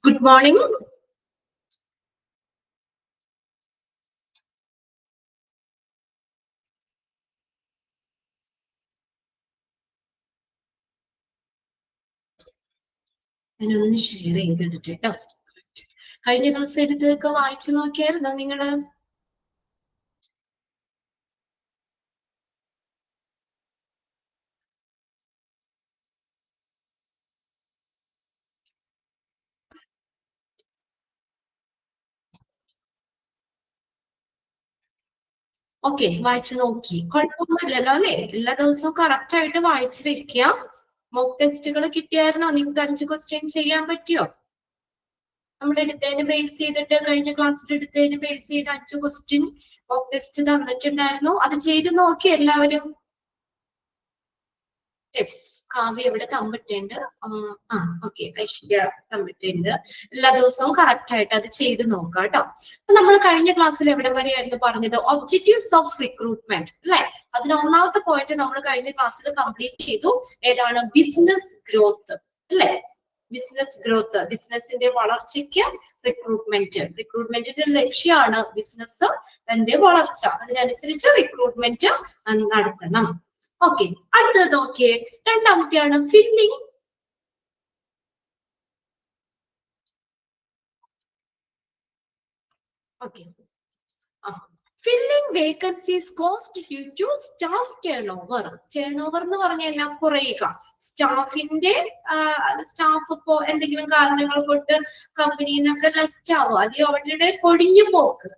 Good morning. ഞാനൊന്ന് share ചെയ്തിട്ട് കേട്ടോ. കഴിഞ്ഞ ദിവസം എടുത്തൊക്കെ വായിച്ചു നോക്കിയായിരുന്നോ നിങ്ങള്? ഓക്കെ, വായിച്ചു നോക്കി, കുഴപ്പമൊന്നുമില്ലല്ലോ അല്ലെ? എല്ലാ ദിവസവും കറക്റ്റ് ആയിട്ട് വായിച്ചു വെക്കുക. മോക്ക് ടെസ്റ്റുകൾ കിട്ടിയായിരുന്നോ? നിങ്ങൾക്ക് 5 ക്വസ്റ്റ്യൻ ചെയ്യാൻ പറ്റിയോ? നമ്മൾ എടുത്തതിന് ബേസ് ചെയ്തിട്ട്, കഴിഞ്ഞ ക്ലാസ്സിൽ എടുത്തതിന് ബേസ് ചെയ്ത് 5 ക്വസ്റ്റ്യൻ മോക്ക് ടെസ്റ്റ് തന്നിട്ടുണ്ടായിരുന്നു. അത് ചെയ്ത് നോക്കി എല്ലാവരും? യെസ്, കാവ്യ ഇവിടെ തമ്മിട്ടുണ്ട്. ഓക്കെ, ഐശ്വര്യ തമ്മിട്ടുണ്ട്. എല്ലാ ദിവസവും കറക്റ്റ് ആയിട്ട് അത് ചെയ്ത് നോക്കാം കേട്ടോ. അപ്പൊ നമ്മൾ കഴിഞ്ഞ ക്ലാസ്സിൽ എവിടെ വരെയായിരുന്നു പറഞ്ഞത്? ഒബ്ജക്റ്റീവ്സ് ഓഫ് റിക്രൂട്ട്മെന്റ് അല്ലെ? അതിൽ ഒന്നാമത്തെ പോയിന്റ് നമ്മൾ കഴിഞ്ഞ ക്ലാസ്സിൽ കംപ്ലീറ്റ് ചെയ്തു. ഏതാണ്? ബിസിനസ് ഗ്രോത്ത് അല്ലെ? ബിസിനസ് ഗ്രോത്ത്, ബിസിനസിന്റെ വളർച്ചയ്ക്ക് റിക്രൂട്ട്മെന്റിന്റെ ലക്ഷ്യമാണ് ബിസിനസ് വളർച്ച. അതിനനുസരിച്ച് റിക്രൂട്ട്മെന്റ് നടത്തണം. ഓക്കെ, അടുത്തത് നോക്കിയേ, രണ്ടാമത്തെയാണ് filling. Okay, filling vacancies cost due to staff turn over. Turn over എന്ന് പറഞ്ഞാൽ കുറയുക. സ്റ്റാഫ് ഇപ്പോ എന്തെങ്കിലും കാരണങ്ങൾ കൊണ്ട് കമ്പനിയിൽ നിന്നൊക്കെ ലെഫ്റ്റ് ആവുക, അല്ലെങ്കിൽ അവരുടെ പൊടിഞ്ഞു പോക്ക്.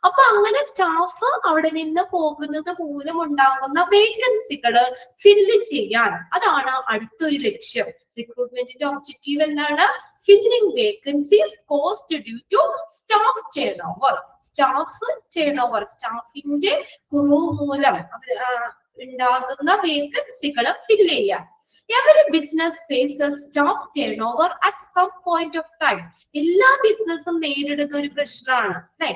അപ്പൊ അങ്ങനെ സ്റ്റാഫ് അവിടെ നിന്ന് പോകുന്നത് മൂലം ഉണ്ടാകുന്ന വേക്കൻസികൾ ഫില്ല് ചെയ്യാൻ, അതാണ് അടുത്തൊരു ലക്ഷ്യം. റിക്രൂട്ട്മെന്റിന്റെ ഒബ്ജക്റ്റീവ് എന്താണ്? Filling vacancies cost due to staff turn over. സ്റ്റാഫിന്റെ കുറവ് മൂലം ഉണ്ടാകുന്ന വേക്കൻസികൾ ഫില്ല് ചെയ്യാൻ. Every business faces staff turnover at some point of time. എല്ലാ ബിസിനസ്സും നേരിടുന്ന ഒരു പ്രശ്നമാണ് അല്ലെ?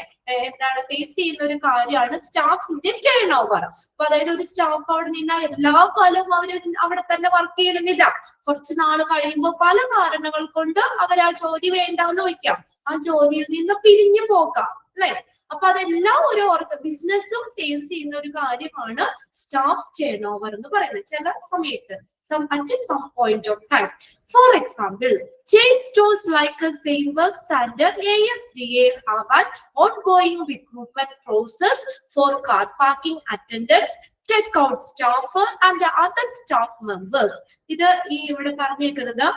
എന്താണ്? ഫേസ് ചെയ്യുന്ന ഒരു കാര്യമാണ് സ്റ്റാഫിന്റെ ടേൺ ഓവർ. അപ്പൊ അതായത് ഒരു സ്റ്റാഫ് അവിടെ നിന്നാൽ എല്ലാ കാലവും അവർ അവിടെ തന്നെ വർക്ക് ചെയ്യണമെന്നില്ല. കുറച്ച് നാൾ കഴിയുമ്പോൾ പല കാരണങ്ങൾ കൊണ്ട് അവർ ആ ജോലി വേണ്ടാന്ന് വെക്കാം, ആ ജോലിയിൽ നിന്ന് പിരിഞ്ഞു പോകാം അല്ലെ? അപ്പൊ അതെല്ലാം ഒരു ബിസിനസ്സും ഫേസ് ചെയ്യുന്ന ഒരു കാര്യമാണ് സ്റ്റാഫ് ടേൺ ഓവർ എന്ന് പറയുന്നത്. ചില സമയത്ത് at some point of time. For example, chain stores like Sainsbury's and ASDA have an ongoing recruitment process for car parking attendants, checkout staff and other staff members. ഇത് ഇവിടെ പറഞ്ഞേക്കുന്നത്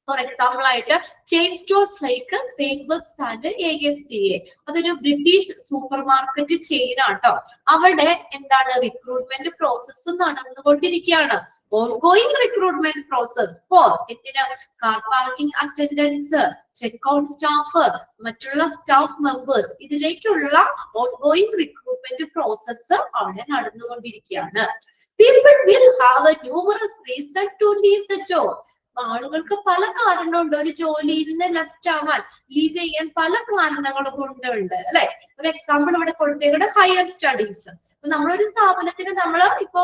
for example ആയിട്ട് chain stores like Sainsbury's and ASDA, അതൊരു British supermarket chain ആട്ടോ. അവിടെ എന്താണ്? Recruitment process നടന്നുകൊണ്ടിരിക്കുകയാണ്. Ongoing recruitment process for എന്തിനാ? Car parking attendants, checkout staff, മറ്റുള്ള സ്റ്റാഫ് മെമ്പേഴ്സ്, ഇതിലേക്കുള്ള ഓൺഗോയിങ് റിക്രൂട്ട്മെന്റ് പ്രോസസ്സ് അവിടെ നടന്നുകൊണ്ടിരിക്കുകയാണ്. People will have a numerous reason to leave the job. ആളുകൾക്ക് പല കാരണമുണ്ട് ഒരു ജോലിയിൽ നിന്ന് ലെഫ്റ്റ് ആവാൻ, ലീവ് ചെയ്യാൻ പല കാരണങ്ങൾ കൊണ്ടുണ്ട് അല്ലെ? ഒരു എക്സാമ്പിൾ ഇവിടെ കൊടുത്തേക്കുന്നത് ഹയർ സ്റ്റഡീസ്. അപ്പൊ നമ്മളൊരു സ്ഥാപനത്തിന് ഇപ്പോ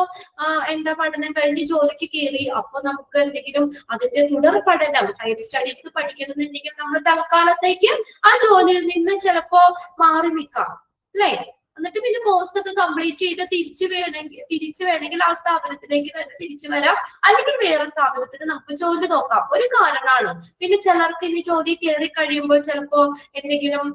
പഠനം കഴിഞ്ഞ് ജോലിക്ക് കയറി, അപ്പൊ നമുക്ക് എന്തെങ്കിലും അതിന്റെ തുടർ പഠനം ഹയർ സ്റ്റഡീസ് പഠിക്കണമെന്നുണ്ടെങ്കിൽ നമ്മൾ തൽക്കാലത്തേക്ക് ആ ജോലിയിൽ നിന്ന് ചിലപ്പോ മാറി നിൽക്കാം അല്ലെ? എന്നിട്ട് പിന്നെ കോഴ്സ് ഒക്കെ കംപ്ലീറ്റ് ചെയ്ത് തിരിച്ചു വേണമെങ്കിൽ ആ സ്ഥാപനത്തിലേക്ക് തന്നെ തിരിച്ചു വരാം, അല്ലെങ്കിൽ വേറെ സ്ഥാപനത്തിന് നമുക്ക് ജോലി നോക്കാം. ഒരു കാരണമാണ്. പിന്നെ ചിലർക്ക് ഇനി ജോലി കയറി കഴിയുമ്പോൾ ചിലപ്പോ എന്തെങ്കിലും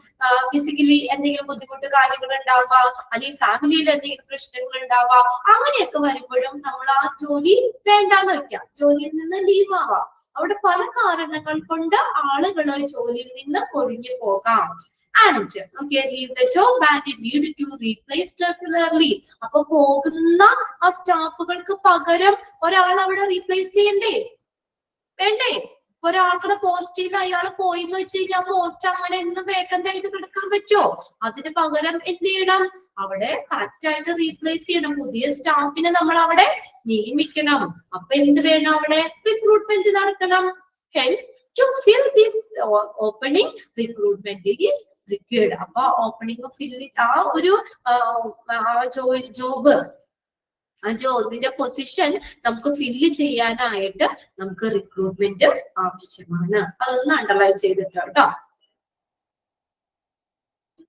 ഫിസിക്കലി എന്തെങ്കിലും ബുദ്ധിമുട്ട് കാര്യങ്ങൾ ഉണ്ടാവുക, അല്ലെങ്കിൽ ഫാമിലിയിൽ എന്തെങ്കിലും പ്രശ്നങ്ങൾ ഉണ്ടാവുക. അങ്ങനെയൊക്കെ വരുമ്പോഴും നമ്മൾ ആ ജോലി വേണ്ടാന്ന് വെക്കാം, ജോലിയിൽ നിന്ന് ലീവ് ആവാം. അവിടെ പല കാരണങ്ങൾ കൊണ്ട് ആളുകൾ ജോലിയിൽ നിന്ന് ഒഴിഞ്ഞു പോകാം. And leave the job and need to to replace temporarily. അപ്പൊ പോകുന്ന ആ സ്റ്റാഫുകൾക്ക് പകരം ഒരാൾ അവിടെ റീപ്ലേസ് ചെയ്യണ്ടേ? വേണ്ടേ? ഒരാളുടെ പോസ്റ്റിൽ അയാൾ പോയി എന്ന് വെച്ച് കഴിഞ്ഞാൽ പോസ്റ്റ് അങ്ങനെ എന്നും വേക്കന്റ് ആയിട്ട് കിടക്കാൻ പറ്റുമോ? അതിന് പകരം എന്ത് ചെയ്യണം? അവിടെ കറക്റ്റ് ആയിട്ട് റീപ്ലേസ് ചെയ്യണം. പുതിയ സ്റ്റാഫിനെ നമ്മൾ അവിടെ നിയമിക്കണം. അപ്പൊ എന്ത് വേണം? അവിടെ റിക്രൂട്ട്മെന്റ് നടത്തണം. Hence, to fill this opening, recruitment is required. അപ്പൊ ഓപ്പണിംഗ് ഫിൽ ആ ഒരു ജോബ് ആ ജോബിന്റെ പൊസിഷൻ നമുക്ക് ഫില്ല് ചെയ്യാനായിട്ട് നമുക്ക് റിക്രൂട്ട്മെന്റ് ആവശ്യമാണ്. അതൊന്ന് അണ്ടർലൈൻ ചെയ്തിട്ടോ കേട്ടോ.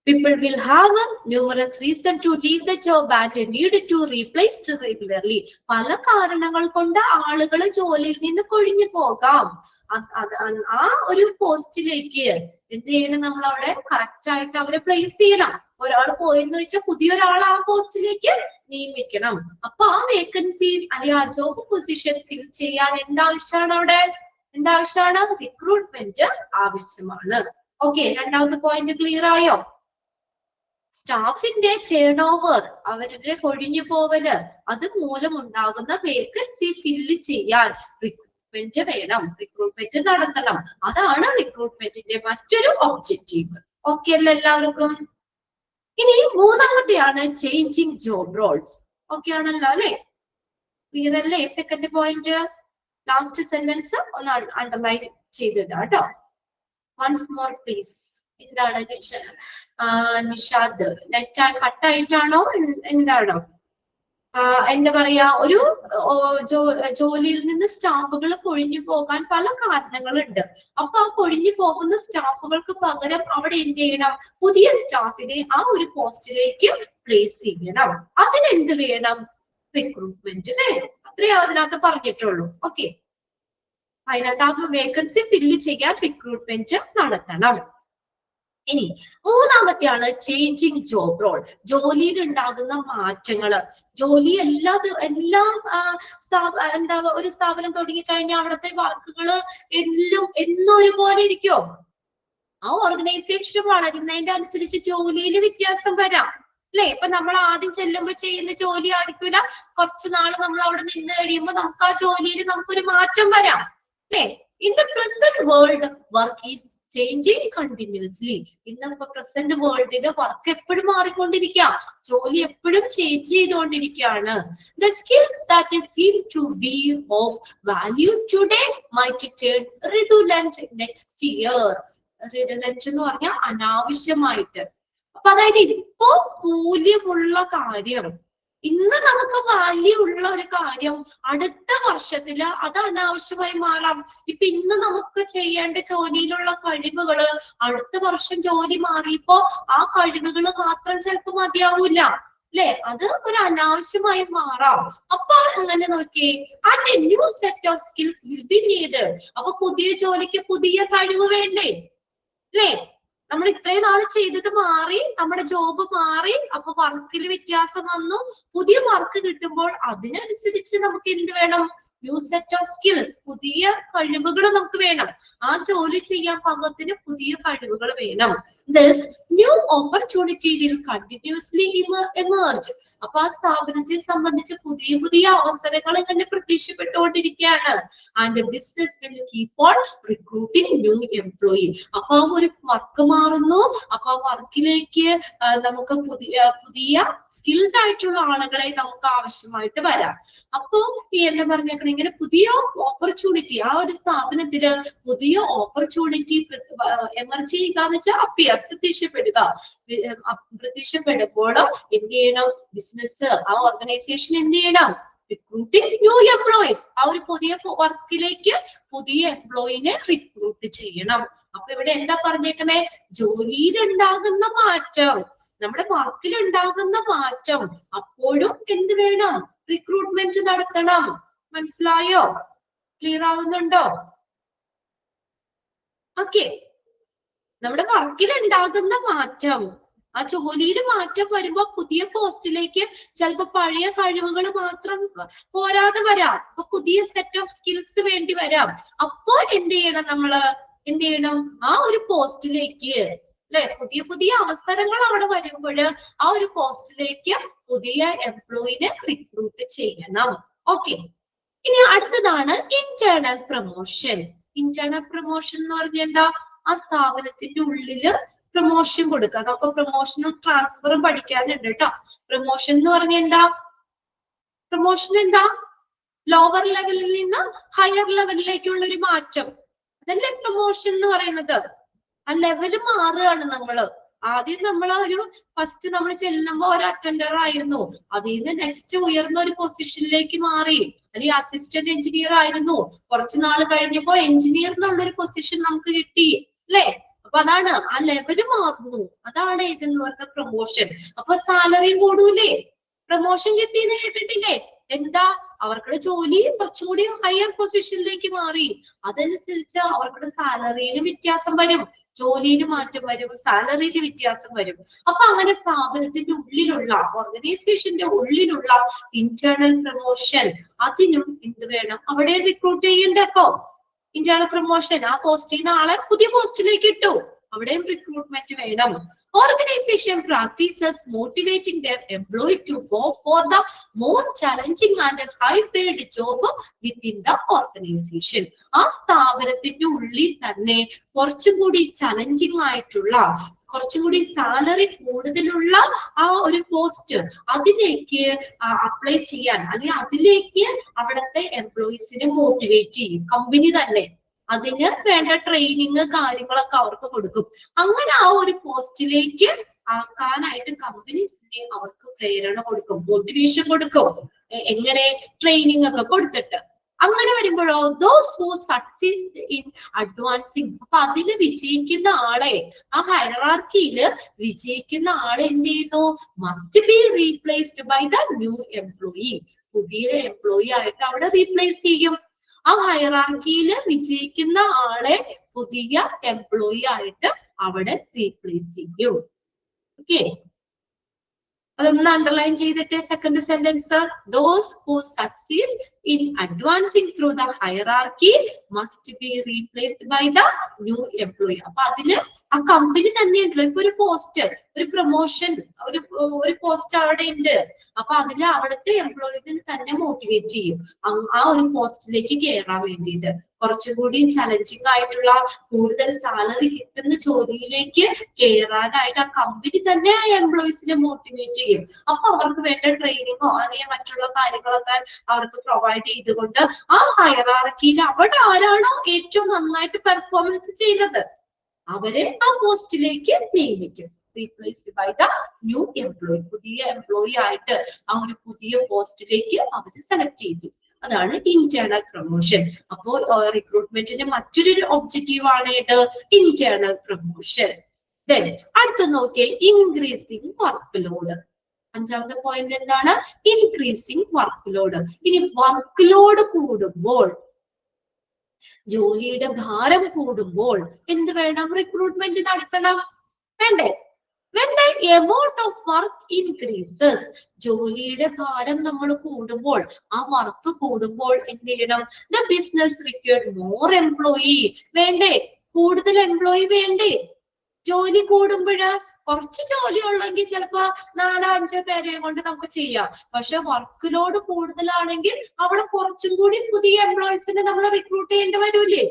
People will have numerous reason to leave the job and need to replace regularly. പല കാരണങ്ങൾ കൊണ്ട് ആളുകൾ ജോലിയിൽ നിന്ന് കൊഴിഞ്ഞു പോകാം. ആ ഒരു പോസ്റ്റിലേക്ക് എന്ത് ചെയ്യണം? നമ്മൾ അവിടെ കറക്റ്റ് ആയിട്ട് അവരെ പ്ലേസ് ചെയ്യണം. ഒരാൾ പോയെന്ന് വെച്ചാൽ പുതിയൊരാൾ ആ പോസ്റ്റിലേക്ക് നിയമിക്കണം. അപ്പൊ ആ വേക്കൻസി അല്ലെങ്കിൽ ആ ജോബ് പൊസിഷൻ ഫിൽ ചെയ്യാൻ എന്താവശ്യമാണ്? അവിടെ എന്താവശ്യമാണ്? റിക്രൂട്ട്മെന്റ് ആവശ്യമാണ്. ഓക്കെ, രണ്ടാമത്തെ പോയിന്റ് ക്ലിയർ ആയോ? സ്റ്റാഫിന്റെ ടേൺ ഓവർ, അവരുടെ കൊഴിഞ്ഞു പോവല്, അത് മൂലമുണ്ടാകുന്ന വേക്കൻസി ഫില്ല് ചെയ്യാൻ റിക്രൂട്ട്മെന്റ് വേണം, റിക്രൂട്ട്മെന്റ് നടത്തണം. അതാണ് റിക്രൂട്ട്മെന്റിന്റെ മറ്റൊരു ഒബ്ജക്റ്റീവ്. ഓക്കെ അല്ലേ എല്ലാവർക്കും? ഇനി മൂന്നാമത്തെയാണ് ചേഞ്ചിങ് ജോബ് റോൾസ്. ഓക്കെ ആണല്ലോ അല്ലെ? ക്ലിയർ അല്ലേ? സെക്കൻഡ് പോയിന്റ് ലാസ്റ്റ് സെന്റൻസ് ഒന്ന് അണ്ടർലൈൻ ചെയ്തിടാം കേട്ടോ. Once more please. എന്താണ് നിഷാദ്, നെറ്റ് കട്ടായിട്ടാണോ എന്താണോ? എന്താ പറയാ, ഒരു ജോലിയിൽ നിന്ന് സ്റ്റാഫുകൾ കൊഴിഞ്ഞു പോകാൻ പല കാരണങ്ങളുണ്ട്. അപ്പൊ ആ കൊഴിഞ്ഞു പോകുന്ന സ്റ്റാഫുകൾക്ക് പകരം അവിടെ എന്ത് ചെയ്യണം? പുതിയ സ്റ്റാഫിനെ ആ ഒരു പോസ്റ്റിലേക്ക് പ്ലേസ് ചെയ്യണം. അതിനെന്ത് വേണം? റിക്രൂട്ട്മെന്റ് വേണം. അത്രേ അതിനകത്ത് പറഞ്ഞിട്ടുള്ളൂ. ഓക്കെ, അതിനകത്ത് ആ വേക്കൻസി ഫില്ല് ചെയ്യാൻ റിക്രൂട്ട്മെന്റ് നടത്തണം. ഇനി മൂന്നാമത്തെയാണ് ചേഞ്ചിങ് ജോബ് റോൾ. ജോലിയിൽ ഉണ്ടാകുന്ന മാറ്റങ്ങള്. ജോലി എല്ലാം എന്താ, ഒരു സ്ഥാപനം തുടങ്ങിക്കഴിഞ്ഞാൽ അവിടുത്തെ വർക്കുകള് എന്നും ഒരുപോലെ ഇരിക്കുമോ? ആ ഓർഗനൈസേഷൻ വളരുന്നതിന്റെ അനുസരിച്ച് ജോലിയിൽ വ്യത്യാസം വരാം അല്ലെ? ഇപ്പൊ നമ്മൾ ആദ്യം ചെല്ലുമ്പോ ചെയ്യുന്ന ജോലി ആയിരിക്കില്ല, കുറച്ചു നാള് നമ്മൾ അവിടെ നിന്ന് കഴിയുമ്പോൾ നമുക്ക് ആ ജോലിയിൽ നമുക്കൊരു മാറ്റം വരാം അല്ലെ? In the present world, work is changing continuously. ഇന്നിപ്പോ പ്രസന്റ് വേൾഡില് വർക്ക് എപ്പോഴും മാറിക്കൊണ്ടിരിക്കുക, ജോലി എപ്പോഴും ചേഞ്ച് ചെയ്തുകൊണ്ടിരിക്കുകയാണ്. The skills that seem to be of value today might turn redundant next year. Redundant എന്ന് പറഞ്ഞാൽ അനാവശ്യമായിട്ട്. അപ്പൊ അതായത് ഇപ്പോ മൂല്യമുള്ള കാര്യം, ഇന്ന് നമുക്ക് വാല്യുള്ള ഒരു കാര്യം അടുത്ത വർഷത്തില് അത് അനാവശ്യമായി മാറാം. ഇപ്പൊ ഇന്ന് നമുക്ക് ചെയ്യേണ്ട ജോലിയിലുള്ള കഴിവുകള് അടുത്ത വർഷം ജോലി മാറിയപ്പോ ആ കഴിവുകൾ മാത്രം ചിലപ്പോ മതിയാവൂല അല്ലെ? അത് ഒരു അനാവശ്യമായി മാറാം. അപ്പൊ അങ്ങനെ നോക്കിയേ, and A new set of skills will be needed. അപ്പൊ പുതിയ ജോലിക്ക് പുതിയ കഴിവ് വേണ്ടേ അല്ലേ? നമ്മൾ ഇത്രയും നാൾ ചെയ്തത് മാറി, നമ്മുടെ ജോബ് മാറി, അപ്പൊ വർക്കിൽ വ്യത്യാസം വന്നു. പുതിയ വർക്ക് കിട്ടുമ്പോൾ അതിനനുസരിച്ച് നമുക്ക് എന്ത് വേണം? ന്യൂ സെറ്റ് ഓഫ് സ്കിൽസ്, പുതിയ കഴിവുകൾ നമുക്ക് വേണം. ആ ജോലി ചെയ്യാൻ പാകത്തിന് പുതിയ കഴിവുകൾ വേണം. This new opportunity will continuously emerge. അപ്പൊ ആ സ്ഥാപനത്തെ സംബന്ധിച്ച് പുതിയ പുതിയ അവസരങ്ങൾ ഇങ്ങനെ പ്രത്യക്ഷപ്പെട്ടുകൊണ്ടിരിക്കുകയാണ്. And business will keep on recruiting new employee. അപ്പൊ ആ ഒരു വർക്ക് മാറുന്നു, അപ്പൊ ആ വർക്കിലേക്ക് നമുക്ക് പുതിയ സ്കിൽഡ് ആയിട്ടുള്ള ആളുകളെ നമുക്ക് ആവശ്യമായിട്ട് വരാം. അപ്പൊ ഈ എന്താ പറഞ്ഞേക്കണം, ഇങ്ങനെ പുതിയ ഓപ്പർച്യൂണിറ്റി ആ ഒരു സ്ഥാപനത്തില് പുതിയ ഓപ്പർച്യൂണിറ്റി എമർജ് ചെയ്യുക എന്ന് വെച്ചാൽ പ്രത്യക്ഷപ്പെടുമ്പോൾ എന്ത് ചെയ്യണം? ബിസിനസ്, ആ ഓർഗനൈസേഷൻ എന്ത് ചെയ്യണം? Recruiting new employees. ആ ഒരു പുതിയ വർക്കിലേക്ക് പുതിയ എംപ്ലോയിനെ റിക്രൂട്ട് ചെയ്യണം. അപ്പൊ ഇവിടെ എന്താ പറഞ്ഞേക്കുന്നത്? ജോലിയിൽ ഉണ്ടാകുന്ന മാറ്റം, നമ്മുടെ വർക്കിൽ ഉണ്ടാകുന്ന മാറ്റം, അപ്പോഴും എന്ത് വേണം? റിക്രൂട്ട്മെന്റ് നടത്തണം. മനസ്സിലായോ? ക്ലിയർ ആവുന്നുണ്ടോ? ഓക്കെ, നമ്മുടെ വർക്കിൽ ഉണ്ടാകുന്ന മാറ്റം, ആ ജോലിയിൽ മാറ്റം വരുമ്പോ പുതിയ പോസ്റ്റിലേക്ക് ചിലപ്പോ പഴയ കഴിവുകൾ മാത്രം പോരാതെ വരാം. അപ്പൊ പുതിയ സെറ്റ് ഓഫ് സ്കിൽസ് വേണ്ടി വരാം. അപ്പോ എന്ത് ചെയ്യണം? നമ്മള് എന്ത് ചെയ്യണം? ആ ഒരു പോസ്റ്റിലേക്ക് അല്ലെ? പുതിയ പുതിയ അവസരങ്ങൾ അവിടെ വരുമ്പോൾ ആ ഒരു പോസ്റ്റിലേക്ക് പുതിയ എംപ്ലോയിനെ റിക്രൂട്ട് ചെയ്യണം. ഓക്കെ, ഇനി അടുത്തതാണ് ഇന്റേണൽ പ്രൊമോഷൻ. ഇന്റേണൽ പ്രൊമോഷൻ എന്ന് പറഞ്ഞാൽ എന്താ? ആ സ്ഥാപനത്തിന്റെ ഉള്ളില് പ്രൊമോഷൻ കൊടുക്കുക. നമുക്ക് പ്രൊമോഷനും ട്രാൻസ്ഫറും പഠിക്കാനുണ്ട് കേട്ടോ. പ്രൊമോഷൻ എന്ന് പറഞ്ഞാൽ എന്താ? പ്രൊമോഷൻ എന്താ? ലോവർ ലെവലിൽ നിന്ന് ഹയർ ലെവലിലേക്കുള്ള ഒരു മാറ്റം, അതല്ലേ പ്രൊമോഷൻ എന്ന് പറയുന്നത്. ആ ലെവല് മാറുകയാണ് നമ്മള്. ആദ്യം നമ്മൾ ഫസ്റ്റ് നമ്മൾ ചെല്ലുമ്പോ ഒരു അറ്റൻഡർ ആയിരുന്നു, അതിൽ നിന്ന് നെക്സ്റ്റ് ഉയർന്ന ഒരു പൊസിഷനിലേക്ക് മാറി, അല്ലെങ്കിൽ അസിസ്റ്റന്റ് എഞ്ചിനീയർ ആയിരുന്നു, കുറച്ചു നാൾ കഴിഞ്ഞപ്പോൾ എഞ്ചിനീയർ എന്നുള്ള ഒരു പൊസിഷൻ നമുക്ക് കിട്ടി, അല്ലെ? അപ്പൊ അതാണ് ആ ലെവല് മാറുന്നു, അതാണ് ഇതെന്ന് പറഞ്ഞ പ്രൊമോഷൻ. അപ്പൊ സാലറി കൂടൂലേ? പ്രൊമോഷൻ കിട്ടിയെന്ന് കേട്ടിട്ടില്ലേ? എന്താ? അവർക്കുടെ ജോലി കുറച്ചും കൂടി ഹയർ പൊസിഷനിലേക്ക് മാറി, അതനുസരിച്ച് അവർക്കുടെ സാലറിയിൽ വ്യത്യാസം വരും, ജോലിയിൽ മാറ്റം വരും, സാലറിയിൽ വ്യത്യാസം വരും. അപ്പൊ അങ്ങനെ സ്ഥാപനത്തിന്റെ ഉള്ളിലുള്ള, ഓർഗനൈസേഷന്റെ ഉള്ളിലുള്ള ഇന്റേണൽ പ്രൊമോഷൻ, അതിനും എന്ത് വേണം? അവിടെ റിക്രൂട്ട് ചെയ്യണ്ടേ? അപ്പൊ ഇന്റേണൽ പ്രൊമോഷൻ, ആ പോസ്റ്റിൽ നിന്ന് ആളെ പുതിയ പോസ്റ്റിലേക്ക് ഇട്ടു, അവിടെയും റിക്രൂട്ട്മെന്റ് വേണം. Organisation practices motivating their employee to go for the more challenging and high paid job within the organization. ആ സ്ഥാപനത്തിന്റെ ഉള്ളിൽ തന്നെ കുറച്ചും കൂടി ചലഞ്ചിങ് ആയിട്ടുള്ള, കുറച്ചും കൂടി സാലറി കൂടുതലുള്ള ആ ഒരു പോസ്റ്റ്, അതിലേക്ക് അപ്ലൈ ചെയ്യാൻ, അല്ലെങ്കിൽ അതിലേക്ക് അവിടുത്തെ എംപ്ലോയീസിനെ മോട്ടിവേറ്റ് ചെയ്യും കമ്പനി തന്നെ. അതിന് വേണ്ട ട്രെയിനിങ് കാര്യങ്ങളൊക്കെ അവർക്ക് കൊടുക്കും. അങ്ങനെ ആ ഒരു പോസ്റ്റിലേക്ക് ആക്കാനായിട്ട് കമ്പനി അവർക്ക് പ്രേരണ കൊടുക്കും, മോട്ടിവേഷൻ കൊടുക്കും. എങ്ങനെ? ട്രെയിനിങ് ഒക്കെ കൊടുത്തിട്ട്. അങ്ങനെ വരുമ്പോഴോ those who succeed in advancing, അപ്പൊ അതില് വിജയിക്കുന്ന ആളെ, ആ ഹൈറാർക്കിയില് വിജയിക്കുന്ന ആളെ എന്ത് ചെയ്യുന്നു? Must be replaced by the new employee. പുതിയ എംപ്ലോയി ആയിട്ട് അവിടെ റീപ്ലേസ് ചെയ്യും. ആ ഹൈറാർക്കിയിൽ വിജയിക്കുന്ന ആളെ പുതിയ എംപ്ലോയി ആയിട്ട് അവിടെ റീപ്ലേസ് ചെയ്യും. ഓക്കെ, അതൊന്ന് അണ്ടർലൈൻ ചെയ്തിട്ട് second sentence, those who succeed in advancing through the hierarchy must be replaced by the new employee. അപ്പൊ അതില് ആ കമ്പനി തന്നെ ഉണ്ടല്ലോ, ഇപ്പൊ ഒരു പോസ്റ്റ്, ഒരു പ്രൊമോഷൻ, ഒരു പോസ്റ്റ് അവിടെ ഉണ്ട്. അപ്പൊ അതില് അവിടുത്തെ എംപ്ലോയീസിന് തന്നെ മോട്ടിവേറ്റ് ചെയ്യും ആ ഒരു പോസ്റ്റിലേക്ക് കയറാൻ വേണ്ടിയിട്ട്. കുറച്ചുകൂടി ചലഞ്ചിങ് ആയിട്ടുള്ള, കൂടുതൽ സാലറി കിട്ടുന്ന ജോലിയിലേക്ക് കയറാനായിട്ട് ആ കമ്പനി തന്നെ ആ എംപ്ലോയീസിനെ മോട്ടിവേറ്റ് ചെയ്യും. അപ്പൊ അവർക്ക് വേണ്ട ട്രെയിനിങ്ങോ അല്ലെങ്കിൽ മറ്റുള്ള കാര്യങ്ങളൊക്കെ അവർക്ക് പ്രൊവൈഡ് ചെയ്തുകൊണ്ട് ആ ഹൈറാർക്കിയിൽ അവിടെ ആരാണോ ഏറ്റവും നന്നായിട്ട് പെർഫോമൻസ് ചെയ്യുന്നത് അവരെ ആ പോസ്റ്റിലേക്ക് നിയമിക്കും. Replaced by the new employee. പുതിയ എംപ്ലോയി ആയിട്ട് ആ ഒരു പുതിയ പോസ്റ്റിലേക്ക് അവർ സെലക്ട് ചെയ്തു. അതാണ് ഇന്റേണൽ പ്രൊമോഷൻ. അപ്പോൾ റിക്രൂട്ട്മെന്റിന്റെ മറ്റൊരു ഒബ്ജക്റ്റീവ് ആണ് ഇത്, ഇന്റേണൽ പ്രൊമോഷൻ. ദെൻ അടുത്ത നോക്കിയേ, ഇൻക്രീസിങ് വർക്ക് ലോഡ്. അഞ്ചാമത്തെ പോയിന്റ് എന്താണ്? Increasing work load. ഇനി വർക്ക് ലോഡ് കൂടുമ്പോൾ, ജോലിയുടെ ഭാരം കൂടുമ്പോൾ എന്ത് വേണം? റിക്രൂട്ട്മെന്റ് നടത്തണം, വേണ്ടേ? When the amount of work increases, ജോലിയുടെ ഭാരം നമ്മൾ കൂടുമ്പോൾ, ആ വർക്ക് കൂടുമ്പോൾ എന്ത് ചെയ്യണം? The business required more employee. വേണ്ടേ? കൂടുതൽ എംപ്ലോയി വേണ്ടേ? ജോലി കൂടുമ്പോഴ് കുറച്ച് ജോലി ഉള്ളെങ്കിൽ ചിലപ്പോ 4-5 പേരെ കൊണ്ട് നമുക്ക് ചെയ്യാം. പക്ഷെ വർക്ക് ലോഡ് കൂടുതലാണെങ്കിൽ അവിടെ കുറച്ചും കൂടി പുതിയ എംപ്ലോയീസിനെ നമ്മൾ റിക്രൂട്ട് ചെയ്യേണ്ടി വരൂലേ?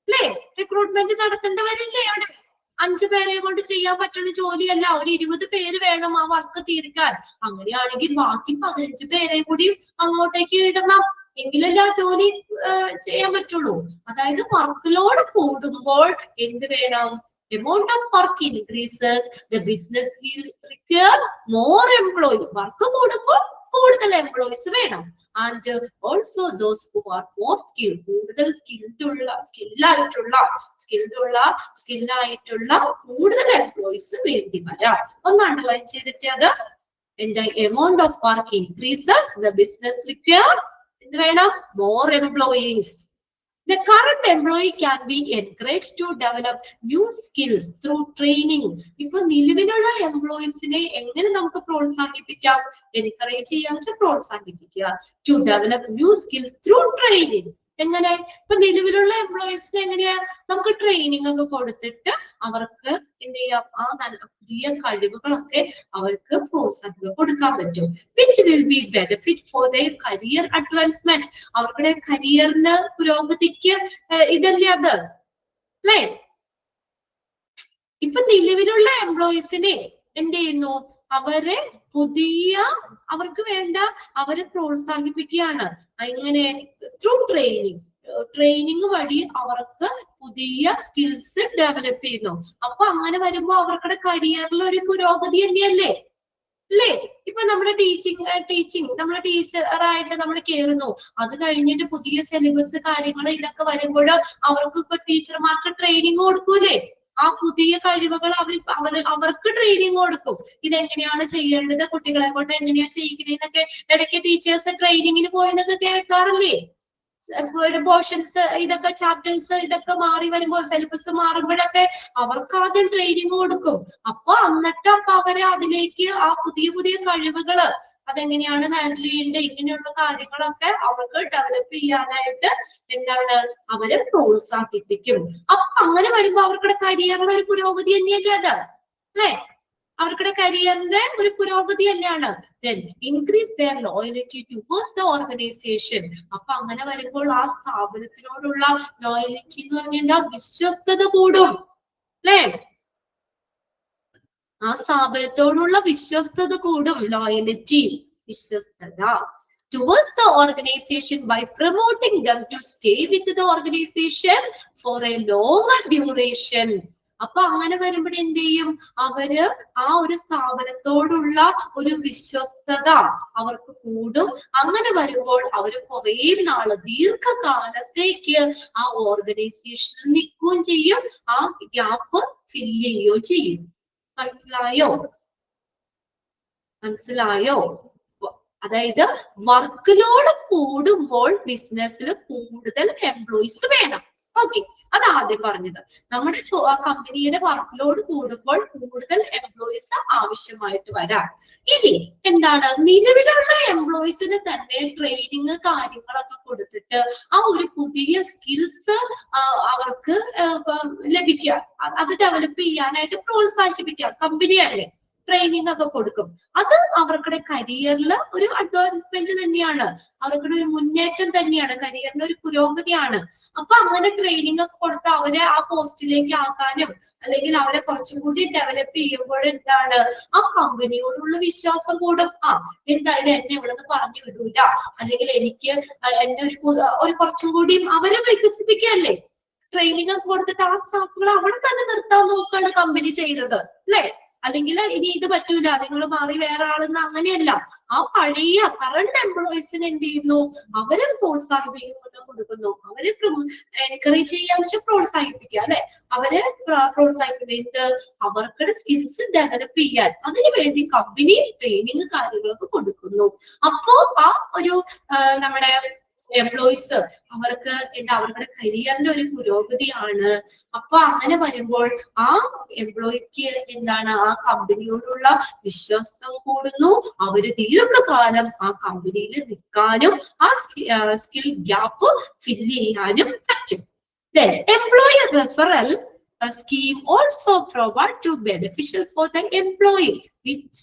അല്ലേ? റിക്രൂട്ട്മെന്റ് നടത്തേണ്ടി വരില്ലേ? അവിടെ 5 പേരെ കൊണ്ട് ചെയ്യാൻ പറ്റുന്ന ജോലിയല്ല, ഒരു 20 പേര് വേണം ആ വർക്ക് തീർക്കാൻ. അങ്ങനെയാണെങ്കിൽ ബാക്കി 15 പേരെ കൂടി അങ്ങോട്ടേക്ക് ഇടണം, എങ്കിലല്ല ജോലി ചെയ്യാൻ പറ്റുള്ളൂ. അതായത് വർക്ക് ലോഡ് കൂടുമ്പോൾ എന്ത് വേണം? Amount of work increases, the business will require more employees. Work കൂടുമ്പോൾ കൂടുതൽ എംപ്ലോയീസ് വേണം. And also those who are more skilled, കൂടുതൽ സ്കില്ലായിട്ടുള്ള കൂടുതൽ എംപ്ലോയീസ് വേണ്ടി വരാം. ഒന്ന് അണ്ടർലൈൻ ചെയ്തിട്ട് അത്, the amount of work increases, the business require എന്ത് വേണം? More employees. The current employee can be encouraged to develop new skills through training. ഇപ്പൊ നിലവിലുള്ള എംപ്ലോയീസിനെ എങ്ങനെ നമുക്ക് പ്രോത്സാഹിപ്പിക്കാം? എൻകറേജ് ചെയ്യാന്ന് വെച്ചാൽ പ്രോത്സാഹിപ്പിക്കുക. To develop new skills through training. എങ്ങനെ? ഇപ്പൊ നിലവിലുള്ള എംപ്ലോയീസിന് എങ്ങനെയാ? നമുക്ക് ട്രെയിനിങ് ഒക്കെ കൊടുത്തിട്ട് അവർക്ക് എന്ത് ചെയ്യാം? ആ പുതിയ കഴിവുകളൊക്കെ അവർക്ക് പ്രോത്സാഹനം കൊടുക്കാൻ പറ്റും. Which will be benefit for their career advancement. അവരുടെ കരിയറിന് പുരോഗതിക്ക് ഇതല്ലേ അത്, അല്ലേ? ഇപ്പൊ നിലവിലുള്ള എംപ്ലോയീസിനെ എന്ത് ചെയ്യുന്നു? അവരെ പുതിയ അവർക്ക് വേണ്ട അവരെ പ്രോത്സാഹിപ്പിക്കുകയാണ്. എങ്ങനെ? Through training. ട്രെയിനിങ് വഴി അവർക്ക് പുതിയ സ്കിൽസ് ഡെവലപ്പ് ചെയ്യുന്നു. അപ്പൊ അങ്ങനെ വരുമ്പോ അവരുടെ കരിയറിൽ ഒരു പുരോഗതി തന്നെയല്ലേ, അല്ലേ? ഇപ്പൊ നമ്മുടെ ടീച്ചിങ് നമ്മുടെ ടീച്ചറായിട്ട് നമ്മൾ കയറുന്നു. അത് കഴിഞ്ഞിട്ട് പുതിയ സിലബസ് കാര്യങ്ങൾ ഇതൊക്കെ വരുമ്പോൾ അവർക്ക് ഇപ്പൊ ടീച്ചർമാർക്ക് ട്രെയിനിങ് കൊടുക്കൂലേ? ആ പുതിയ കഴിവുകൾ അവർക്ക് ട്രെയിനിങ് കൊടുക്കും. ഇതെങ്ങനെയാണ് ചെയ്യേണ്ടത്, കുട്ടികളെ കൊണ്ട് എങ്ങനെയാ ചെയ്യിക്കണേന്നൊക്കെ ഇടയ്ക്ക് ടീച്ചേഴ്സ് ട്രെയിനിങ്ങിന് പോയെന്നൊക്കെ കേൾക്കാറില്ലേ? പോർഷൻസ് ഇതൊക്കെ ചാപ്റ്റേഴ്സ് ഇതൊക്കെ മാറി വരുമ്പോൾ സിലബസ് മാറുമ്പോഴൊക്കെ അവർക്ക് ആദ്യം ട്രെയിനിങ് കൊടുക്കും. അപ്പൊ അവരെ അതിലേക്ക് ആ പുതിയ കഴിവുകള് അതെങ്ങനെയാണ് ഹാൻഡിൽ ചെയ്യേണ്ടത്, ഇങ്ങനെയുള്ള കാര്യങ്ങളൊക്കെ അവർക്ക് ഡെവലപ്പ് ചെയ്യാനായിട്ട് എന്താണ് അവരെ പ്രോത്സാഹിപ്പിക്കും. അപ്പൊ അങ്ങനെ വരുമ്പോ അവരുടെ കരിയറിൽ ഒരു പുരോഗതി തന്നെയല്ലേ അത്, അല്ലേ? അവരുടെ കരിയറിന്റെ ഒരു പുരോഗതി തന്നെയാണ്. Then increase their loyalty towards the organization. അപ്പൊ അങ്ങനെ വരുമ്പോൾ ആ സ്ഥാപനത്തിനോടുള്ള ലോയലിറ്റി എന്ന് പറഞ്ഞാൽ എന്താ? വിശ്വസ്തത കൂടും, അല്ലേ? ആ സ്ഥാപനത്തോടുള്ള വിശ്വസ്തത കൂടും. ലോയലിറ്റി, വിശ്വസ്തത towards the organization by promoting them to stay with the organization for a longer duration. അപ്പൊ അങ്ങനെ വരുമ്പോൾ എന്ത് ചെയ്യും? അവര് ആ ഒരു സ്ഥാപനത്തോടുള്ള ഒരു വിശ്വസ്തത അവർക്ക് കൂടും. അങ്ങനെ വരുമ്പോൾ അവര് കുറെ നാള് ദീർഘകാലത്തേക്ക് ആ ഓർഗനൈസേഷനിൽ നിൽക്കുകയും ചെയ്യും, ആ ഗ്യാപ്പ് ഫില്ല് ചെയ്യുകയും ചെയ്യും. മനസ്സിലായോ? അതായത് വർക്ക് ലോഡ് കൂടുമ്പോൾ ബിസിനസ്സിൽ കൂടുതൽ എംപ്ലോയീസ് വേണം. ഓക്കെ, അത് ആദ്യം പറഞ്ഞത്. നമ്മുടെ കമ്പനിയുടെ വർക്ക് ലോഡ് കൂടുമ്പോൾ കൂടുതൽ എംപ്ലോയീസ് ആവശ്യമായിട്ട് വരാം. ഇനി എന്താണ്? നിലവിലുള്ള എംപ്ലോയീസിന് തന്നെ ട്രെയിനിങ് കാര്യങ്ങളൊക്കെ കൊടുത്തിട്ട് ആ ഒരു പുതിയ സ്കിൽസ് അവർക്ക് ലഭിക്കുക, അത് ഡെവലപ്പ് ചെയ്യാനായിട്ട് പ്രോത്സാഹിപ്പിക്കുക. കമ്പനി അല്ലേ ട്രെയിനിങ് ഒക്കെ കൊടുക്കും. അത് അവരുടെ കരിയറിൽ ഒരു അഡ്വാൻസ്മെന്റ് തന്നെയാണ്, അവരുടെ ഒരു മുന്നേറ്റം തന്നെയാണ്, കരിയറിന്റെ ഒരു പുരോഗതിയാണ്. അപ്പൊ അങ്ങനെ ട്രെയിനിങ് ഒക്കെ കൊടുത്ത് അവരെ ആ പോസ്റ്റിലേക്ക് ആക്കാനും അല്ലെങ്കിൽ അവരെ കുറച്ചും കൂടി ഡെവലപ്പ് ചെയ്യുമ്പോൾ എന്താണ്? ആ കമ്പനിയോടുള്ള വിശ്വാസം കൂടും. എന്തായാലും എന്നെ ഇവിടെ നിന്ന് പറഞ്ഞു വിടൂല, അല്ലെങ്കിൽ എനിക്ക് എന്നെ ഒരു കുറച്ചും കൂടി അവരെ വികസിപ്പിക്കല്ലേ? ട്രെയിനിങ് ഒക്കെ കൊടുത്തിട്ട് ആ സ്റ്റാഫുകളെ അവിടെ തന്നെ നിർത്താൻ നോക്കുകയാണ് കമ്പനി ചെയ്യുന്നത്, അല്ലെ? അല്ലെങ്കിൽ ഇനി ഇത് പറ്റൂല, നിങ്ങൾ മാറി വേറെ ആളെന്ന് അങ്ങനെയല്ല. ആ പഴയ കറണ്ട് എംപ്ലോയീസിന് എന്ത് ചെയ്യുന്നു? അവരെ പ്രോത്സാഹിപ്പിക്കുന്നു, കൊടുക്കുന്നു. അവരെ എൻകറേജ് ചെയ്യാന്ന് വെച്ചാൽ പ്രോത്സാഹിപ്പിക്കുക, അല്ലെ? അവരെ പ്രോത്സാഹിപ്പിക്കുന്നത് അവർക്ക് സ്കിൽസ് ഡെവലപ്പ് ചെയ്യാൻ, അതിനു വേണ്ടി കമ്പനി ട്രെയിനിങ് കാര്യങ്ങളൊക്കെ കൊടുക്കുന്നു. അപ്പോ ആ ഒരു നമ്മുടെ എംപ്ലോയീസ് അവർക്ക് എന്താ? അവരുടെ കരിയറിന്റെ ഒരു പുരോഗതിയാണ്. അപ്പൊ അങ്ങനെ വരുമ്പോൾ ആ എംപ്ലോയിക്ക് എന്താണ്? ആ കമ്പനിയോടുള്ള വിശ്വാസം കൂടുന്നു. അവര് ദീർഘകാലം ആ കമ്പനിയിൽ നിൽക്കാനും ആ സ്കിൽ ഗ്യാപ്പ് ഫില്ല് ചെയ്യാനും പറ്റും. Then employer referral scheme also provide to beneficial for the employee, which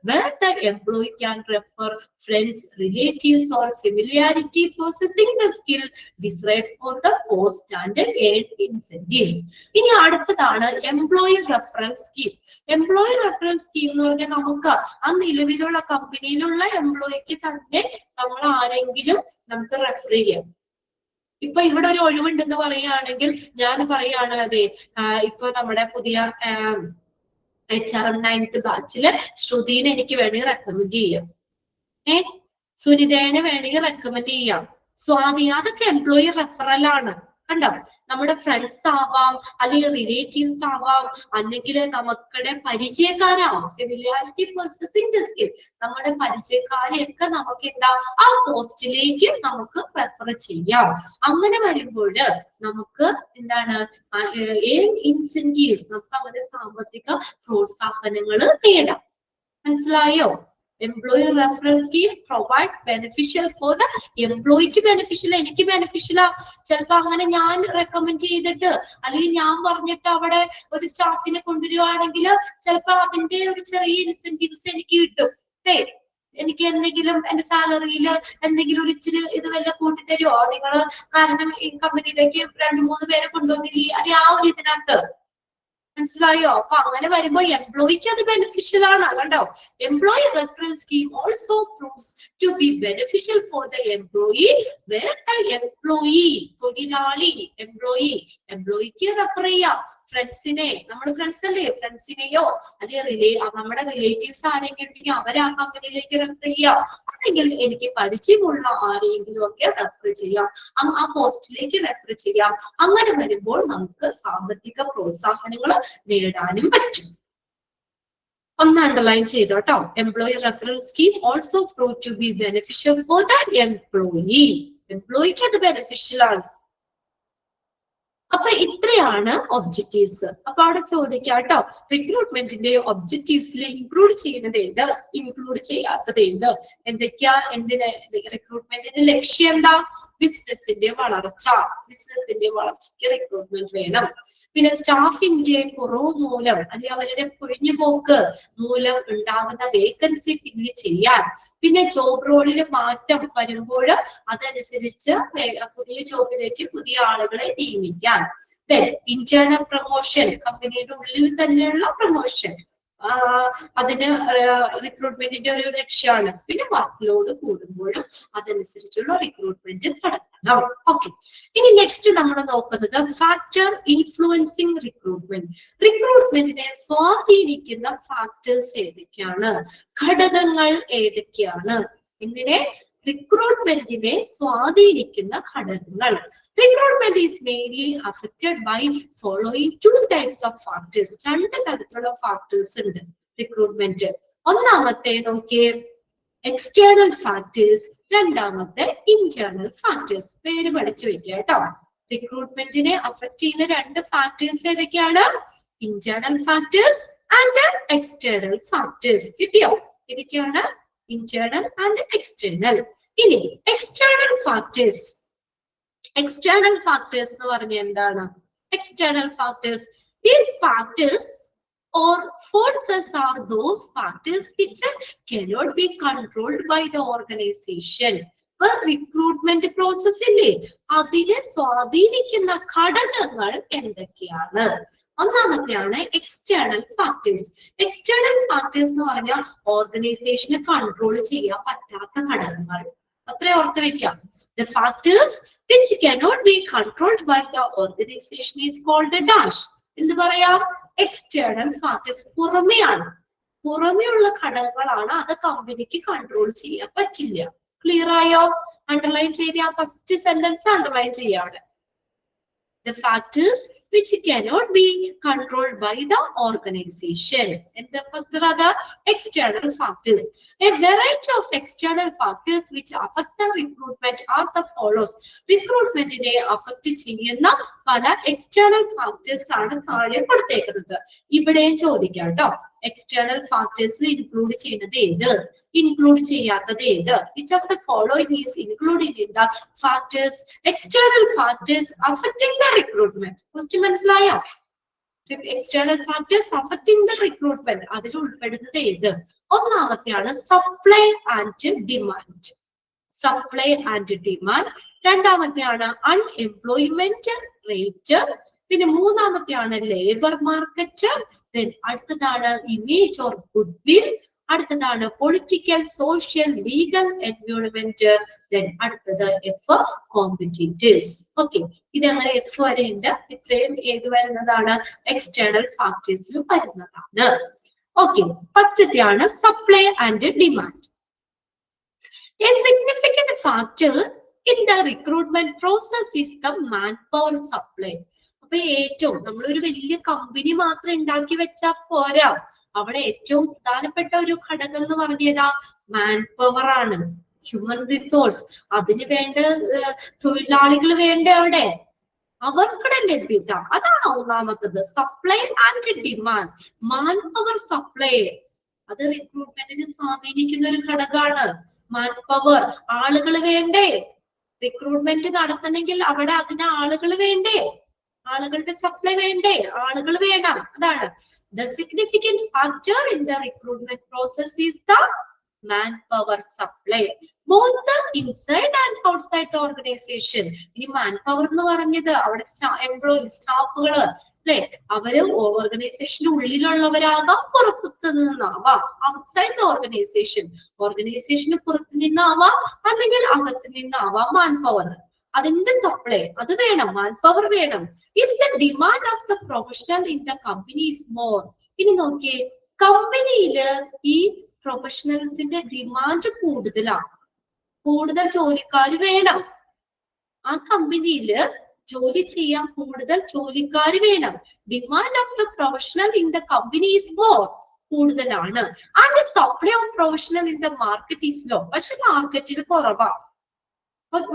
where the employee can refer friends, relatives, or familiarity possessing the skill desired for the post and earned incentives. ഇനി അടുത്തതാണ് employer referral scheme. Employer referral scheme എന്ന് പറഞ്ഞാൽ നമുക്ക് ആ നിലവിലുള്ള കമ്പനിയിലുള്ള എംപ്ലോയിക്ക് തന്നെ നമ്മൾ ആരെങ്കിലും നമുക്ക് റെഫർ ചെയ്യാം. ഇപ്പൊ ഇവിടെ ഒരു ഒഴിവുണ്ടെന്ന് പറയുകയാണെങ്കിൽ ഞാൻ പറയാണ്, അതെ ഇപ്പൊ നമ്മുടെ പുതിയ HRM 9th ബാച്ചില് ശ്രുതിനെ എനിക്ക് വേണമെങ്കിൽ റെക്കമെൻഡ് ചെയ്യാം, സുനിതേനെ വേണമെങ്കിൽ റെക്കമെൻഡ് ചെയ്യാം, സ്വാതി, അതൊക്കെ എംപ്ലോയി റെഫറൽ ആണ്. കണ്ടോ? നമ്മുടെ ഫ്രണ്ട്സ് ആവാം, അല്ലെങ്കിൽ റിലേറ്റീവ്സ് ആവാം, അല്ലെങ്കിൽ നമുക്കുടെ പരിചയക്കാരാവാം. ഫെമിലിയാരിറ്റി പ്രോസസിംഗ് ദ സ്കിൽ, നമ്മുടെ പരിചയക്കാരെയൊക്കെ നമുക്ക് എന്താ ആ പോസ്റ്റിലേക്ക് നമുക്ക് റെഫർ ചെയ്യാം. അങ്ങനെ വരുമ്പോൾ നമുക്ക് എന്താണ്? ഇൻസെന്റീവ്സ്, നമുക്ക് അവരുടെ സാമ്പത്തിക പ്രോത്സാഹനങ്ങൾ നേടാം. മനസ്സിലായോ? Employee referral scheme provide beneficial for the എംപ്ലോയിക്ക് ബെനിഫിഷ്യൽ, എനിക്ക് ബെനിഫിഷ്യലാ. ചിലപ്പോ അങ്ങനെ ഞാൻ റെക്കമെൻഡ് ചെയ്തിട്ട് അല്ലെങ്കിൽ ഞാൻ പറഞ്ഞിട്ട് അവിടെ ഒരു സ്റ്റാഫിനെ കൊണ്ടുവരുവാണെങ്കിൽ ചിലപ്പോ അതിന്റെ ഒരു ചെറിയ ഇൻസെന്റീവ്സ് എനിക്ക് കിട്ടും. എനിക്ക് എന്തെങ്കിലും എന്റെ സാലറിയിൽ എന്തെങ്കിലും ഒരു ഇച്ചിരി ഇത് വല്ല കൂട്ടിത്തരുമോ നിങ്ങള്, കാരണം ഈ കമ്പനിയിലേക്ക് 2-3 പേരെ കൊണ്ടുവന്നില്ലേ, അല്ലെ ആ ഒരു ഇതിനകത്ത് മനസ്സിലായോ? അപ്പൊ അങ്ങനെ വരുമ്പോൾ എംപ്ലോയിക്ക് അത് ബെനിഫിഷ്യൽ ആണ്. കണ്ടോ, employee referral scheme also proves to be beneficial for the employee where the employee, തൊഴിലാളി എംപ്ലോയിക്ക് റെഫർ ചെയ്യാം ഫ്രണ്ട്സിനെ, നമ്മുടെ ഫ്രണ്ട്സ് അല്ലേ, ഫ്രണ്ട്സിനെയോ അല്ലെങ്കിൽ നമ്മുടെ റിലേറ്റീവ്സ് ആരെങ്കിലും ഉണ്ടെങ്കിൽ അവരെ ആ കമ്പനിയിലേക്ക് റെഫർ ചെയ്യാം, അല്ലെങ്കിൽ എനിക്ക് പരിചയമുള്ള ആരെങ്കിലും ഒക്കെ റെഫർ ചെയ്യാം, ആ പോസ്റ്റിലേക്ക് റെഫർ ചെയ്യാം. അങ്ങനെ വരുമ്പോൾ നമുക്ക് സാമ്പത്തിക പ്രോത്സാഹനങ്ങൾ നേടാനും പറ്റും. ഒന്ന് അണ്ടർലൈൻ ചെയ്തോട്ടോ, employee referral scheme also prove to be beneficial for the employee, എംപ്ലോയിക്ക് അത് ബെനിഫിഷ്യൽ ആണ്. അപ്പൊ ഇത്രയാണ് ഒബ്ജക്റ്റീവ്സ്. അപ്പൊ അവിടെ ചോദിക്കാം കേട്ടോ, റിക്രൂട്ട്മെന്റിന്റെ ഒബ്ജക്റ്റീവ്സിൽ ഇൻക്ലൂഡ് ചെയ്യുന്നത് ഏത്, ഇൻക്ലൂഡ് ചെയ്യാത്തത് ഏത്, എന്തൊക്കെയാ, എന്തിന് റിക്രൂട്ട്മെന്റിന്റെ ലക്ഷ്യം എന്താ, ബിസിനസിന്റെ വളർച്ചയ്ക്ക് റിക്രൂട്ട്മെന്റ് വേണം. പിന്നെ സ്റ്റാഫിന്റെ കുറവ് മൂലം അല്ലെങ്കിൽ അവരുടെ കൊഴിഞ്ഞുപോക്ക് മൂലം ഉണ്ടാകുന്ന വേക്കൻസി ഫില്ല് ചെയ്യാൻ, പിന്നെ ജോബ് റോളിൽ മാറ്റം വരുമ്പോൾ അതനുസരിച്ച് പുതിയ ജോബിലേക്ക് പുതിയ ആളുകളെ നിയമിക്കാൻ, ഇന്റേണൽ പ്രൊമോഷൻ, കമ്പനിയുടെ ഉള്ളിൽ തന്നെയുള്ള പ്രൊമോഷൻ, അതിന് റിക്രൂട്ട്മെന്റിന്റെ ഒരു ലക്ഷ്യമാണ്. പിന്നെ വർക്ക് ലോഡ് കൂടുമ്പോഴും അതനുസരിച്ചുള്ള റിക്രൂട്ട്മെന്റ് നടത്തണം. ഓക്കെ, ഇനി നെക്സ്റ്റ് നമ്മൾ നോക്കുന്നത് ഫാക്ടർ ഇൻഫ്ലുവൻസിങ് റിക്രൂട്ട്മെന്റ്. റിക്രൂട്ട്മെന്റിനെ സ്വാധീനിക്കുന്ന ഫാക്ടേഴ്സ് ഏതൊക്കെയാണ്, ഘടകങ്ങൾ ഏതൊക്കെയാണ്, ഇങ്ങനെ റിക്രൂട്ട്മെന്റിനെ സ്വാധീനിക്കുന്ന ഘടകങ്ങൾ. Recruitment is mainly affected by following 2 types of factors. 2 തരത്തിലുള്ള ഫാക്ടേഴ്സ് ഉണ്ട് റിക്രൂട്ട്മെന്റ്. ഒന്നാമത്തെ നോക്കിയേ എക്സ്റ്റേണൽ ഫാക്ടേഴ്സ്, രണ്ടാമത്തെ ഇന്റേണൽ ഫാക്ടേഴ്സ്. പേര് പഠിച്ചു വെക്കുക കേട്ടോ. റിക്രൂട്ട്മെന്റിനെ അഫക്ട് ചെയ്യുന്ന 2 ഫാക്ടേഴ്സ് ഏതൊക്കെയാണ്, internal factors and external factors. കിട്ടിയോ? ഇതൊക്കെയാണ് internal and external. ഇനി external factors എന്ന് പറഞ്ഞാൽ എന്താണ്? External factors, these factors or forces are those factors which cannot be controlled by the organization. Recruitment process ഇല്ലേ, അതിനെ സ്വാധീനിക്കുന്ന ഘടകങ്ങൾ എന്തൊക്കെയാണ്? ഒന്നാമത്തെയാണ് എക്സ്റ്റേണൽ ഫാക്ടേഴ്സ്. എക്സ്റ്റേണൽ ഫാക്ടേഴ്സ് എന്ന് പറഞ്ഞാൽ ഓർഗനൈസേഷന് കൺട്രോൾ ചെയ്യാൻ പറ്റാത്ത ഘടകങ്ങൾ. അത്രേ ഓർത്ത് വെക്കാം. The factors which cannot be controlled by the organization is called a dash. എന്ത് പറയാം? External factors. പുറമെയുള്ള ഘടകങ്ങളാണ്, അത് കമ്പനിക്ക് കൺട്രോൾ ചെയ്യാൻ പറ്റില്ല. ക്ലിയർ ആയോ? അണ്ടർലൈൻ ചെയ്ത ആ ഫസ്റ്റ് സെന്റൻസ് അണ്ടർലൈൻ ചെയ്യാണ്. The factors which cannot be controlled by the organization. And the other external factors. A variety of external factors which affect the recruitment are the follows. Recruitment ne affect ചെയ്യുന്ന പല external factors ആണ് താഴെ കൊടുത്തേക്കുന്നത്. ഇവിടെയും ചോദിക്കാം കേട്ടോ, external factors include ചെയ്യുന്നത് ഏത്, include ചെയ്യാത്തത് ഏത്? Which of the following is included in the factors, external factors affecting the recruitment? Question മനസ്സിലായോ? External factors affecting the recruitment, അതിൽ ഉൾപ്പെടുന്നത് ഏത്? ഒന്നാമത്തെയാണ് supply and demand. Supply and demand. രണ്ടാമത്തെയാണ് അൺഎംപ്ലോയ്മെന്റ് റേറ്റ്. പിന്നെ മൂന്നാമത്തെയാണ് ലേബർ മാർക്കറ്റ്. ദെൻ അടുത്തതാണ് image or goodwill. അടുത്തതാണ് political, social, legal environment. Then അടുത്തത് എഫ് കോമ്പറ്റീറ്റേഴ്സ്. ഓക്കെ, ഇതങ്ങനെ എഫ് വരെ ഉണ്ട്. ഇത്രയും ഏത് വരുന്നതാണ്? എക്സ്റ്റേണൽ ഫാക്ടേഴ്സിൽ വരുന്നതാണ്. ഓക്കെ, ഫസ്റ്റത്തെയാണ് supply and demand. A significant factor in the recruitment process is the manpower supply. അപ്പൊ ഏറ്റവും നമ്മളൊരു വലിയ കമ്പനി മാത്രം ഉണ്ടാക്കി വെച്ചാൽ പോരാ, അവിടെ ഏറ്റവും പ്രധാനപ്പെട്ട ഒരു ഘടകം എന്ന് പറഞ്ഞാൽ മാൻ പവർ ആണ്, ഹ്യൂമൻ റിസോഴ്സ്. അതിന് വേണ്ട തൊഴിലാളികൾ വേണ്ടേ അവിടെ, അവർക്കുടെ ലഭ്യത. അതാണ് ഒന്നാമത്തത്, supply and demand. Man power supply, അത് റിക്രൂട്ട്മെന്റിനെ സ്വാധീനിക്കുന്ന ഒരു ഘടകമാണ്. മാൻ പവർ, ആളുകൾ വേണ്ടേ? റിക്രൂട്ട്മെന്റ് നടത്തണമെങ്കിൽ അവിടെ അതിന് ആളുകൾ വേണ്ടേ? ആളുകളുടെ സപ്ലൈ വേണ്ടേ? ആളുകൾ വേണം. അതാണ് the significant factor in the recruitment process is the manpower supply, both the inside and outside the organization. ഇനി manpower എന്ന് പറഞ്ഞത് അവിടെ എംപ്ലോയി സ്റ്റാഫുകള് അല്ലെ, അവര് ഓർഗനൈസേഷന്റെ ഉള്ളിലുള്ളവരാകാം, പുറത്തു നിന്നാവാം. ഔട്ട്സൈഡ് ദ ഓർഗനൈസേഷൻ, ഓർഗനൈസേഷന് പുറത്തു നിന്നാവാം അല്ലെങ്കിൽ അകത്ത് നിന്നാവാം manpower. അതിന്റെ സപ്ലൈ അത് വേണം, manpower വേണം. If the demand of the professional in the company is more, ഇനി നോക്കിയേ, കമ്പനിയില് ഈ പ്രൊഫഷണൽസിന്റെ ഡിമാൻഡ് കൂടുതലാണ്, കൂടുതൽ ജോലിക്കാർ വേണം. ആ കമ്പനിയില് ജോലി ചെയ്യാൻ കൂടുതൽ ജോലിക്കാർ വേണം. Demand of the professional in the company is more, കൂടുതലാണ്. And supply of professional in the market is low, പക്ഷെ മാർക്കറ്റിൽ കുറവാണ്.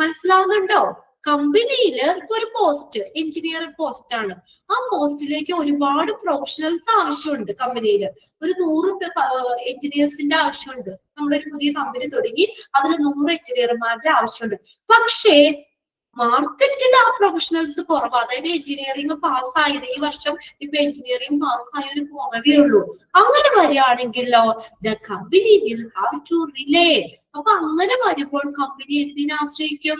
മനസ്സിലാവുന്നുണ്ടോ? കമ്പനിയില് ഇപ്പൊ ഒരു പോസ്റ്റ്, എഞ്ചിനീയർ പോസ്റ്റ് ആണ്. ആ പോസ്റ്റിലേക്ക് ഒരുപാട് പ്രൊഫഷണൽസ് ആവശ്യമുണ്ട്. കമ്പനിയിൽ ഒരു 100 എഞ്ചിനീയേഴ്സിന്റെ ആവശ്യമുണ്ട്. നമ്മളൊരു പുതിയ കമ്പനി തുടങ്ങി, അതിന് 100 എഞ്ചിനീയർമാരുടെ ആവശ്യമുണ്ട്. പക്ഷേ മാർക്കറ്റിൽ ആ പ്രൊഫഷണൽസ് കുറവ്. അതായത് എഞ്ചിനീയറിംഗ് പാസ്സായത് ഈ വർഷം ഇപ്പൊ എഞ്ചിനീയറിംഗ് പാസ്സായ ഒരു കുറവേ ഉള്ളൂ. അങ്ങനെ വരികയാണെങ്കിലോ the company will have to rely. അപ്പൊ അങ്ങനെ വരുമ്പോൾ കമ്പനി എന്തിനെ ആശ്രയിക്കും?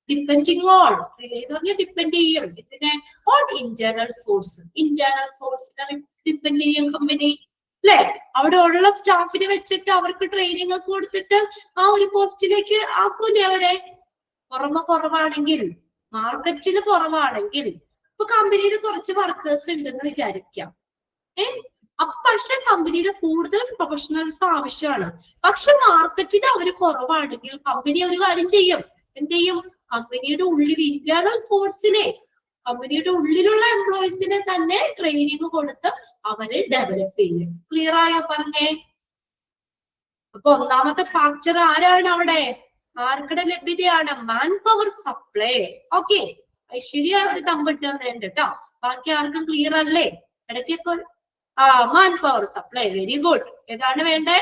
ഡിപ്പെൻഡിങ് ഓൺ, റിലേ എന്ന് പറഞ്ഞാൽ ഡിപ്പെൻഡ് ചെയ്യും. ഇതിനെ ഓൺ ഇന്റേണൽ സോഴ്സ്, ഇന്റേണൽ സോഴ്സിനെ ഡിപ്പെൻഡ് ചെയ്യും കമ്പനി അല്ലെ. അവിടെ ഉള്ള സ്റ്റാഫിനെ വെച്ചിട്ട് അവർക്ക് ട്രെയിനിങ് ഒക്കെ കൊടുത്തിട്ട് ആ ഒരു പോസ്റ്റിലേക്ക് ആക്കൂലേ അവരെ. കുറവാണെങ്കിൽ, മാർക്കറ്റിൽ കുറവാണെങ്കിൽ, ഇപ്പൊ കമ്പനിയിൽ കുറച്ച് വർക്കേഴ്സ് ഉണ്ടെന്ന് വിചാരിക്കാം. അപ്പൊ പക്ഷെ കമ്പനിയിൽ കൂടുതൽ പ്രൊഫഷണൽസ് ആവശ്യമാണ്. പക്ഷെ മാർക്കറ്റിൽ അവര് കുറവാണെങ്കിൽ കമ്പനി ഒരു കാര്യം ചെയ്യും. എന്ത് ചെയ്യും? കമ്പനിയുടെ ഉള്ളിൽ ഇന്റേണൽ സോഴ്സിനെ, കമ്പനിയുടെ ഉള്ളിലുള്ള എംപ്ലോയീസിനെ തന്നെ ട്രെയിനിങ് കൊടുത്ത് അവരെ ഡെവലപ്പ് ചെയ്യും. ക്ലിയർ ആയോ പറഞ്ഞേ? അപ്പൊ ഒന്നാമത്തെ ഫാക്ടർ ആരാണ് അവിടെ? ആർക്കടെ ലഭ്യതയാണ്? Manpower supply. Okay, Aishwarya ഒരു തമ്പിട്ടുണ്ട് കേട്ടോ. ബാക്കി ആർക്കും ക്ലിയർ അല്ലേ? ഇടയ്ക്കൊക്കെ manpower supply. Very good. ഏതാണ് വേണ്ടേ?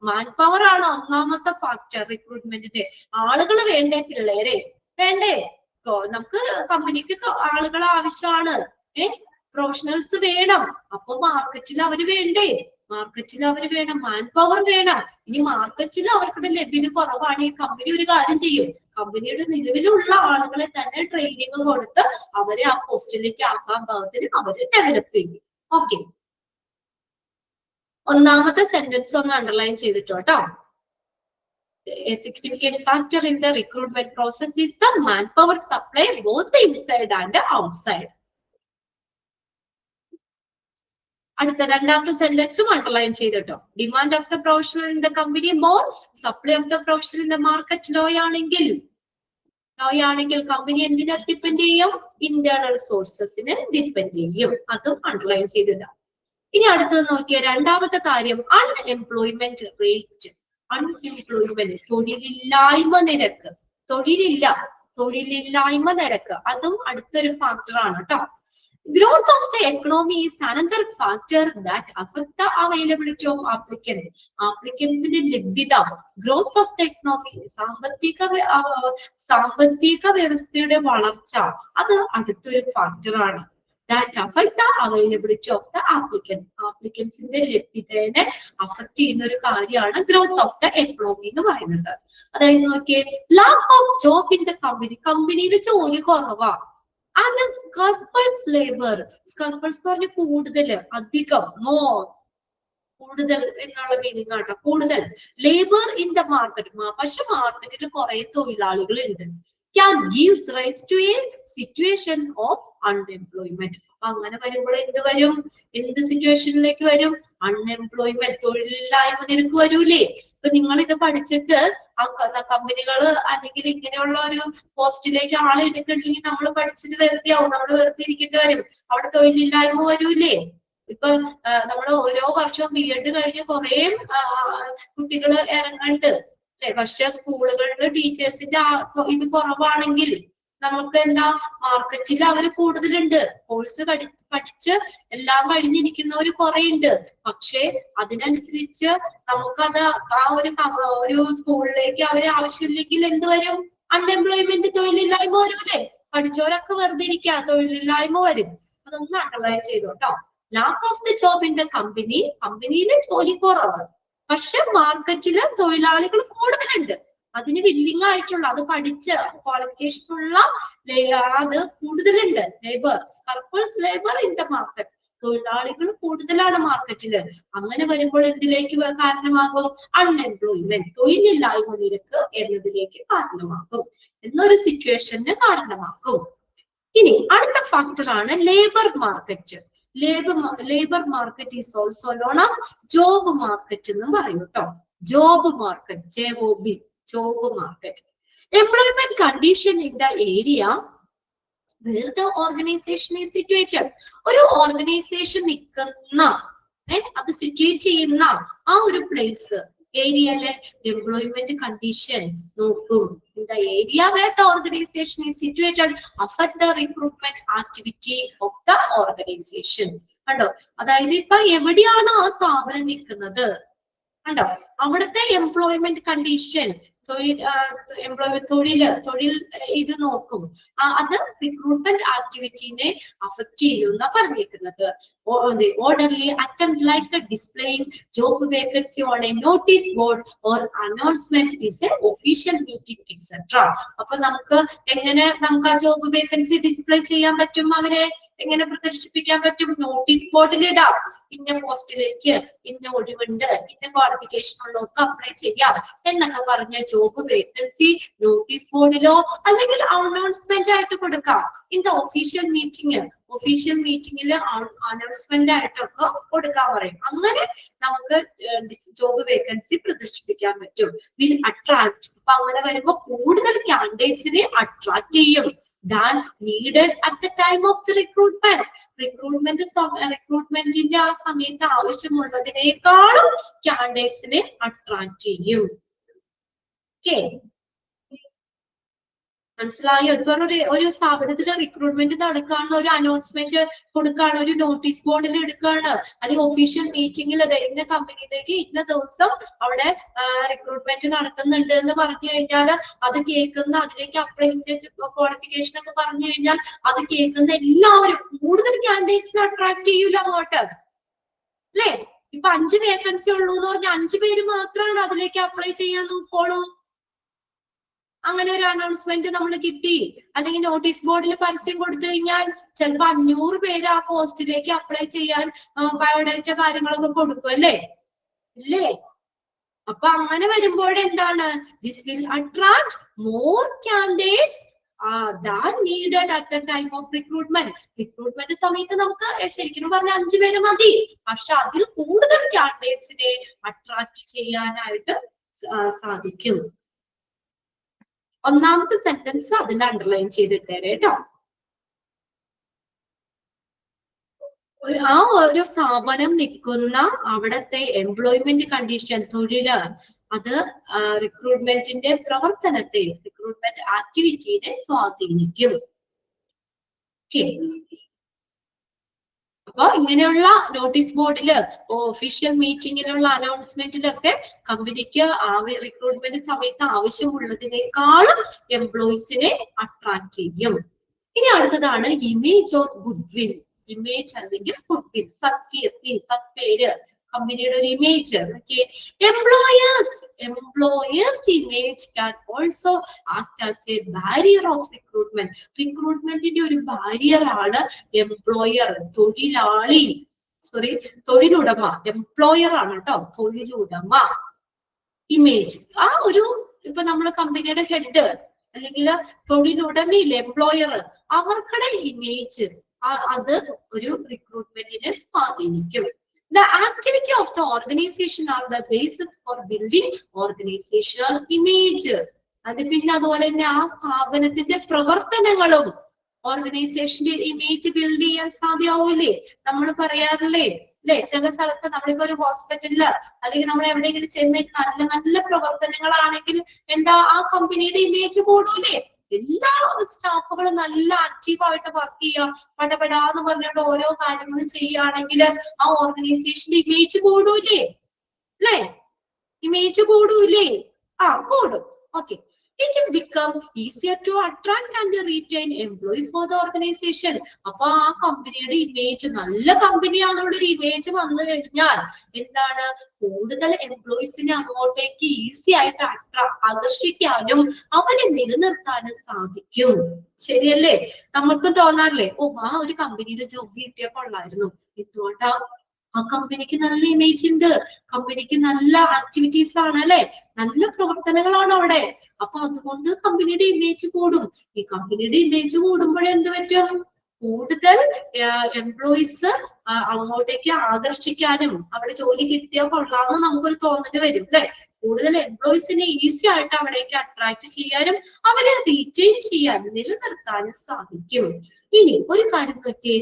മാൻ പവർ ആണ് ഒന്നാമത്തെ ഫാക്ടർ റിക്രൂട്ട്മെന്റിന്റെ. ആളുകൾ വേണ്ടേ? പിള്ളേരെ വേണ്ടേ? നമുക്ക് കമ്പനിക്ക് ആളുകൾ ആവശ്യമാണ്. പ്രൊഫഷണൽസ് വേണം. അപ്പൊ മാർക്കറ്റിൽ അവര് വേണ്ടേ? മാർക്കറ്റിൽ അവര് വേണം, മാൻ പവർ വേണം. ഇനി മാർക്കറ്റിൽ അവർക്കുടെ ലഭ്യത കുറവാണെങ്കിൽ കമ്പനി ഒരു കാര്യം ചെയ്യും. കമ്പനിയുടെ നിലവിലുള്ള ആളുകളെ തന്നെ ട്രെയിനിങ് കൊടുത്ത് അവരെ ആ പോസ്റ്റിലേക്ക് ആക്കാൻ പാകത്തിന് അവര് ഡെവലപ്പ് ചെയ്യും. ഓക്കെ, ഒന്നാമത്തെ സെന്റൻസ് ഒന്ന് അണ്ടർലൈൻ ചെയ്തിട്ടോ കേട്ടോ. A significant factor in the recruitment process is the manpower supply, both the inside and the outside. അടുത്ത രണ്ടാമത്തെ സെന്റൻസും അണ്ടർലൈൻ ചെയ്തിട്ടോ. Demand of the professional in the company more, supply of the professional in the market low ആണെങ്കിൽ company എന്തിനെ depend ചെയ്യും? Internal സോഴ്സസിന് depend ചെയ്യും. അതും അണ്ടർലൈൻ ചെയ്തിട്ടാ. ഇനി അടുത്തത് നോക്കിയ രണ്ടാമത്തെ കാര്യം അൺഎംപ്ലോയ്മെന്റ് റേറ്റ്. അൺഎംപ്ലോയ്മെന്റ്, തൊഴിലില്ലായ്മ നിരക്ക്. തൊഴിലില്ലായ്മ നിരക്ക് അതും അടുത്തൊരു ഫാക്ടർ ആണ് കേട്ടോ. Growth of the economy is another factor that affect the availability of applicants. Applicants-ന്റെ ലഭ്യത, growth of the economy, സാമ്പത്തിക വ്യവസ്ഥയുടെ വളർച്ച, അത് അടുത്തൊരു ഫാക്ടർ ആണ്. That affect the availability of the applicants. Applicants-ന്റെ ലഭ്യതയെ അഫക്ട് ചെയ്യുന്ന ഒരു കാര്യമാണ് ഗ്രോത്ത് ഓഫ് ദ എക്കണോമി എന്ന് പറയുന്നത്. അതായത് നോക്കിയേ, lack of job in the company, കമ്പനിയിൽ ജോലി കുറവാ. And the scarce labor, scarce എന്ന് പറഞ്ഞാൽ കൂടുതൽ, അധികം, more, കൂടുതൽ എന്നുള്ള മീനിങ് ആട്ടോ. കൂടുതൽ ലേബർ ഇൻ ദ മാർക്കറ്റ്, പക്ഷെ മാർക്കറ്റിൽ കുറെ തൊഴിലാളികൾ ഉണ്ട്. Can gives rise to a situation of unemployment. അങ്ങനെ വരുമ്പോൾ എന്ത് വരും? എന്ത് സിറ്റുവേഷനിലേക്ക് വരും? അൺഎംപ്ലോയ്മെന്റ്, തൊഴിലില്ലായ്മ നിരക്ക് വരൂലേ? ഇപ്പൊ നിങ്ങൾ ഇത് പഠിച്ചിട്ട് ആ കമ്പനികള് അല്ലെങ്കിൽ ഇങ്ങനെയുള്ള ഒരു പോസ്റ്റിലേക്ക് ആളെ എടുക്കണമെങ്കിൽ നമ്മൾ പഠിച്ചത് വെറുതെ ആവും, നമ്മൾ വെറുതെ ഇരിക്കേണ്ടി വരും. അവിടെ തൊഴിലില്ലായ്മ വരൂലേ? ഇപ്പൊ നമ്മൾ ഓരോ വർഷവും B.Ed കഴിഞ്ഞ് കുറെ കുട്ടികൾ ഇറങ്ങുന്നുണ്ട്. പക്ഷെ സ്കൂളുകളിൽ ടീച്ചേഴ്സിന്റെ ഇത് കുറവാണെങ്കിൽ നമുക്ക് എന്താ മാർക്കറ്റിൽ അവർ കൂടുതലുണ്ട്. കോഴ്സ് പഠിച്ച് എല്ലാം കഴിഞ്ഞിരിക്കുന്നവർ കുറെ ഉണ്ട്. പക്ഷെ അതിനനുസരിച്ച് നമുക്കത് ആ ഒരു സ്കൂളിലേക്ക് അവരെ ആവശ്യമില്ലെങ്കിൽ എന്ത് വരും? അൺഎംപ്ലോയ്മെന്റ്, തൊഴിലില്ലായ്മ വരൂലേ? പഠിച്ചവരൊക്കെ വെറുതെ ഇരിക്കുക, തൊഴിലില്ലായ്മ വരും. അതൊന്ന് അണ്ടർലൈൻ ചെയ്തു കേട്ടോ. Lack of the job in the company, കമ്പനിയിലെ ജോലി കുറവ്, പക്ഷെ മാർക്കറ്റില് തൊഴിലാളികൾ കൂടുതലുണ്ട്. അതിന് വില്ലിങ് ആയിട്ടുള്ള, അത് പഠിച്ച ക്വാളിഫിക്കേഷൻ ഉള്ള അത് കൂടുതലുണ്ട്. Labour, surplus labour in the market, തൊഴിലാളികൾ കൂടുതലാണ് മാർക്കറ്റില്. അങ്ങനെ വരുമ്പോൾ എന്തിലേക്ക് കാരണമാകും? അൺഎംപ്ലോയ്മെന്റ്, തൊഴിലില്ലായ്മ നിരക്ക് എന്നതിലേക്ക് കാരണമാകും, എന്നൊരു സിറ്റുവേഷന് കാരണമാകും. ഇനി അടുത്ത ഫാക്ടർ ആണ് labour market. Labour market is also known as job market എന്ന് പറയും കേട്ടോ. Job market, JOB, job market. Employment condition in the area where the organization is situated. ഒരു ഓർഗനൈസേഷൻ നിൽക്കുന്ന, അത് സിറ്റുവേറ്റ് ചെയ്യുന്ന ആ ഒരു പ്ലേസ്, ഏരിയയിലെ എംപ്ലോയ്മെന്റ് കണ്ടീഷൻ നോക്കും. In the area where the organization is situated affect the recruitment activity of the organization. കണ്ടോ? അതായത് ഇപ്പൊ എവിടെയാണ് ആ സ്ഥാപനം നിൽക്കുന്നത്, കണ്ടോ, അവിടുത്തെ എംപ്ലോയ്മെന്റ് കണ്ടീഷൻ, തൊഴിൽ ഇത് നോക്കും. അത് റിക്രൂട്ട്മെന്റ് ആക്ടിവിറ്റിനെ അഫക്ട് ചെയ്യുന്ന പറഞ്ഞിരിക്കുന്നത്. Orderly attempt like displaying job vacancy on A notice board or announcement is A official meeting etcetera. അപ്പൊ നമുക്ക് എങ്ങനെ നമുക്ക് ആ ജോബ് വേക്കൻസി ഡിസ്പ്ലേ ചെയ്യാൻ പറ്റും? അവരെ എങ്ങനെ പ്രദർശിപ്പിക്കാൻ പറ്റും? നോട്ടീസ് ബോർഡിൽ ഇടാം, ഇന്ന പോസ്റ്റിലേക്ക് ഇന്ന ഒഴിവുണ്ട്, ഇന്ന ക്വാളിഫിക്കേഷൻ ഉള്ളവർക്ക് അപ്ലൈ ചെയ്യാം എന്നൊക്കെ പറഞ്ഞ ജോബ് വേക്കൻസി നോട്ടീസ് ബോർഡിലോ അല്ലെങ്കിൽ അനൗൺസ്മെന്റ് ആയിട്ട് കൊടുക്കാം. ഇൻ ദ ഒഫീഷ്യൽ മീറ്റിംഗിൽ അനൗൺസ്മെന്റ് ആയിട്ടൊക്കെ കൊടുക്കാൻ പറയും. അങ്ങനെ നമുക്ക് ജോബ് വേക്കൻസി പ്രദർശിപ്പിക്കാൻ പറ്റും. വിൽ അട്രാക്ട്, അപ്പൊ അങ്ങനെ വരുമ്പോ കൂടുതൽ കാൻഡിഡേറ്റ്സിനെ അട്രാക്ട് ചെയ്യും than needed at the time of the recruitment. റിക്രൂട്ട്മെന്റിന്റെ ആ സമയത്ത് ആവശ്യമുള്ളതിനേക്കാളും കാൻഡിഡേറ്റ്സിനെ അട്രാക്ട് ചെയ്യും. ഓക്കെ, മനസ്സിലായോ? ഇപ്പൊ ഒരു സ്ഥാപനത്തില് റിക്രൂട്ട്മെന്റ് നടക്കുകയാണ്, ഒരു അനൗൺസ്മെന്റ് കൊടുക്കുകയാണ്, ഒരു നോട്ടീസ് ബോർഡിൽ എടുക്കുകയാണ്, അല്ലെങ്കിൽ ഒഫീഷ്യൽ മീറ്റിംഗിൽ ഇന്ന കമ്പനിയിലേക്ക് ഇന്ന ദിവസം അവിടെ റിക്രൂട്ട്മെന്റ് നടത്തുന്നുണ്ട് എന്ന് പറഞ്ഞു കഴിഞ്ഞാൽ അത് കേൾക്കുന്ന, അതിലേക്ക് അപ്ലൈ ക്വാളിഫിക്കേഷൻ ഒക്കെ പറഞ്ഞു കഴിഞ്ഞാൽ അത് കേൾക്കുന്ന എല്ലാവരും കൂടുതൽ കാൻഡിഡേറ്റ്സിനെ അട്രാക്ട് ചെയ്യൂല അങ്ങോട്ട്, അല്ലേ? ഇപ്പൊ 5 വേക്കൻസി ഉള്ളൂ എന്ന് പറഞ്ഞാൽ 5 പേര് മാത്രമാണ് അതിലേക്ക് അപ്ലൈ ചെയ്യാൻ നോക്കോളൂ. അങ്ങനെ ഒരു അനൗൺസ്മെന്റ് നമ്മൾ കിട്ടി, അല്ലെങ്കിൽ നോട്ടീസ് ബോർഡിൽ പരസ്യം കൊടുത്തു കഴിഞ്ഞാൽ ചിലപ്പോ 500 പേര് ആ പോസ്റ്റിലേക്ക് അപ്ലൈ ചെയ്യാൻ ബയോഡേറ്റ കാര്യങ്ങളൊക്കെ കൊടുക്കും, അല്ലേ? ഇല്ലേ? അപ്പൊ അങ്ങനെ വരുമ്പോഴെന്താണ്? This will attract more candidates than needed at the time of recruitment. റിക്രൂട്ട്മെന്റ് സമയത്ത് നമുക്ക് ശരിക്കും പറഞ്ഞാൽ 5 പേര് മതി, പക്ഷെ അതിൽ കൂടുതൽ കാൻഡിഡേറ്റ്സിനെ അട്രാക്ട് ചെയ്യാനായിട്ട് സാധിക്കും. ഒന്നാമത്തെ സെന്റൻസ് അതിൽ അണ്ടർലൈൻ ചെയ്തിട്ടേ കേട്ടോ. ആ ഒരു സ്ഥാപനം നിൽക്കുന്ന അവിടത്തെ എംപ്ലോയ്മെന്റ് കണ്ടീഷൻ, തൊഴില്, അത് റിക്രൂട്ട്മെന്റിന്റെ പ്രവർത്തനത്തെ, റിക്രൂട്ട്മെന്റ് ആക്ടിവിറ്റിനെ സ്വാധീനിക്കും. അപ്പൊ ഇങ്ങനെയുള്ള നോട്ടീസ് ബോർഡില്, ഒഫീഷ്യൽ മീറ്റിംഗിലുള്ള അനൗൺസ്മെന്റിലൊക്കെ കമ്പനിക്ക് റിക്രൂട്ട്മെന്റ് സമയത്ത് ആവശ്യമുള്ളതിനേക്കാളും എംപ്ലോയീസിനെ അട്രാക്ട് ചെയ്യും. ഇനി അടുത്തതാണ് ഇമേജ് ഓഫ് ഗുഡ്വിൽ. ഇമേജ് അല്ലെങ്കിൽ ഗുഡ്വിൽ, സത്കീർത്തി, സത്പേര്, കമ്പനിയുടെ ഒരു image. Employers image can also act as a barrier of recruitment. റിക്രൂട്ട്മെന്റിന്റെ ഒരു ബാരിയർ ആണ് എംപ്ലോയർ, തൊഴിലുടമ. എംപ്ലോയർ ആണ് കേട്ടോ, തൊഴിലുടമ. ഇമേജ്, ആ ഒരു ഇപ്പൊ നമ്മള് കമ്പനിയുടെ ഹെഡ് അല്ലെങ്കിൽ തൊഴിലുടമയിലെ എംപ്ലോയർ, അവർക്കുടെ ഇമേജ് അത് ഒരു റിക്രൂട്ട്മെന്റിനെ സ്വാധീനിക്കും. The activity of the organization are the basis for building organizational image. അത് പിന്നെ അതുപോലെ തന്നെ ആ സ്ഥാപനത്തിന്റെ പ്രവർത്തനങ്ങളും ഓർഗനൈസേഷന്റെ ഇമേജ് ബിൽഡ് ചെയ്യാൻ സാധ്യമാവൂലേ? നമ്മൾ പറയാറില്ലേ, അല്ലെ? ചില സ്ഥലത്ത് നമ്മളിപ്പോ ഒരു ഹോസ്പിറ്റലില് അല്ലെങ്കിൽ നമ്മൾ എവിടെയെങ്കിലും ചെന്ന് നല്ല നല്ല പ്രവർത്തനങ്ങളാണെങ്കിൽ എന്താ, ആ കമ്പനിയുടെ ഇമേജ് കൂടൂലേ? എല്ലാ സ്റ്റാഫുകളും നല്ല ആക്റ്റീവായിട്ട് വർക്ക് ചെയ്യുക, പടപെടാന്ന് പറഞ്ഞിട്ട് ഓരോ കാര്യങ്ങൾ ചെയ്യുകയാണെങ്കിൽ ആ ഓർഗനൈസേഷന്റെ ഇമേജ് കൂടൂലേ? അല്ലേ? ഇമേജ് കൂടൂലേ? കൂടും. Okay. It will become easier to attract and retain employee for the organization. അപ്പൊ ആ കമ്പനിയുടെ ഇമേജ് നല്ല കമ്പനിയാണെന്നുള്ളൊരു ഇമേജ് വന്നു കഴിഞ്ഞാൽ എന്താണ്, കൂടുതൽ എംപ്ലോയീസിനെ അങ്ങോട്ടേക്ക് ഈസി ആയിട്ട് ആകർഷിക്കാനും അവരെ നിലനിർത്താനും സാധിക്കും. ശരിയല്ലേ? നമുക്ക് തോന്നാറില്ലേ, ആ ഒരു കമ്പനിയിൽ ജോബ് കിട്ടിയാൽ കൊള്ളായിരുന്നു. എന്തുകൊണ്ടാ? ആ കമ്പനിക്ക് നല്ല ഇമേജ് ഉണ്ട്, കമ്പനിക്ക് നല്ല ആക്ടിവിറ്റീസ് ആണ്, അല്ലെ? നല്ല പ്രവർത്തനങ്ങളാണ് അവിടെ. അപ്പൊ അതുകൊണ്ട് കമ്പനിയുടെ ഇമേജ് കൂടും. ഈ കമ്പനിയുടെ ഇമേജ് കൂടുമ്പോൾ എന്ത് പറ്റും? കൂടുതൽ എംപ്ലോയീസ് അങ്ങോട്ടേക്ക് ആകർഷിക്കാനും അവിടെ ജോലി കിട്ടിയാൽ കൊള്ളാമെന്ന് നമുക്കൊരു തോന്നല് വരും, അല്ലെ? കൂടുതൽ എംപ്ലോയീസിനെ ഈസി ആയിട്ട് അവിടേക്ക് അട്രാക്ട് ചെയ്യാനും അവരെ റീറ്റെയിൻ ചെയ്യാനും നിലനിർത്താനും സാധിക്കും. ഇനി ഒരു കാര്യം നോക്കിയേ,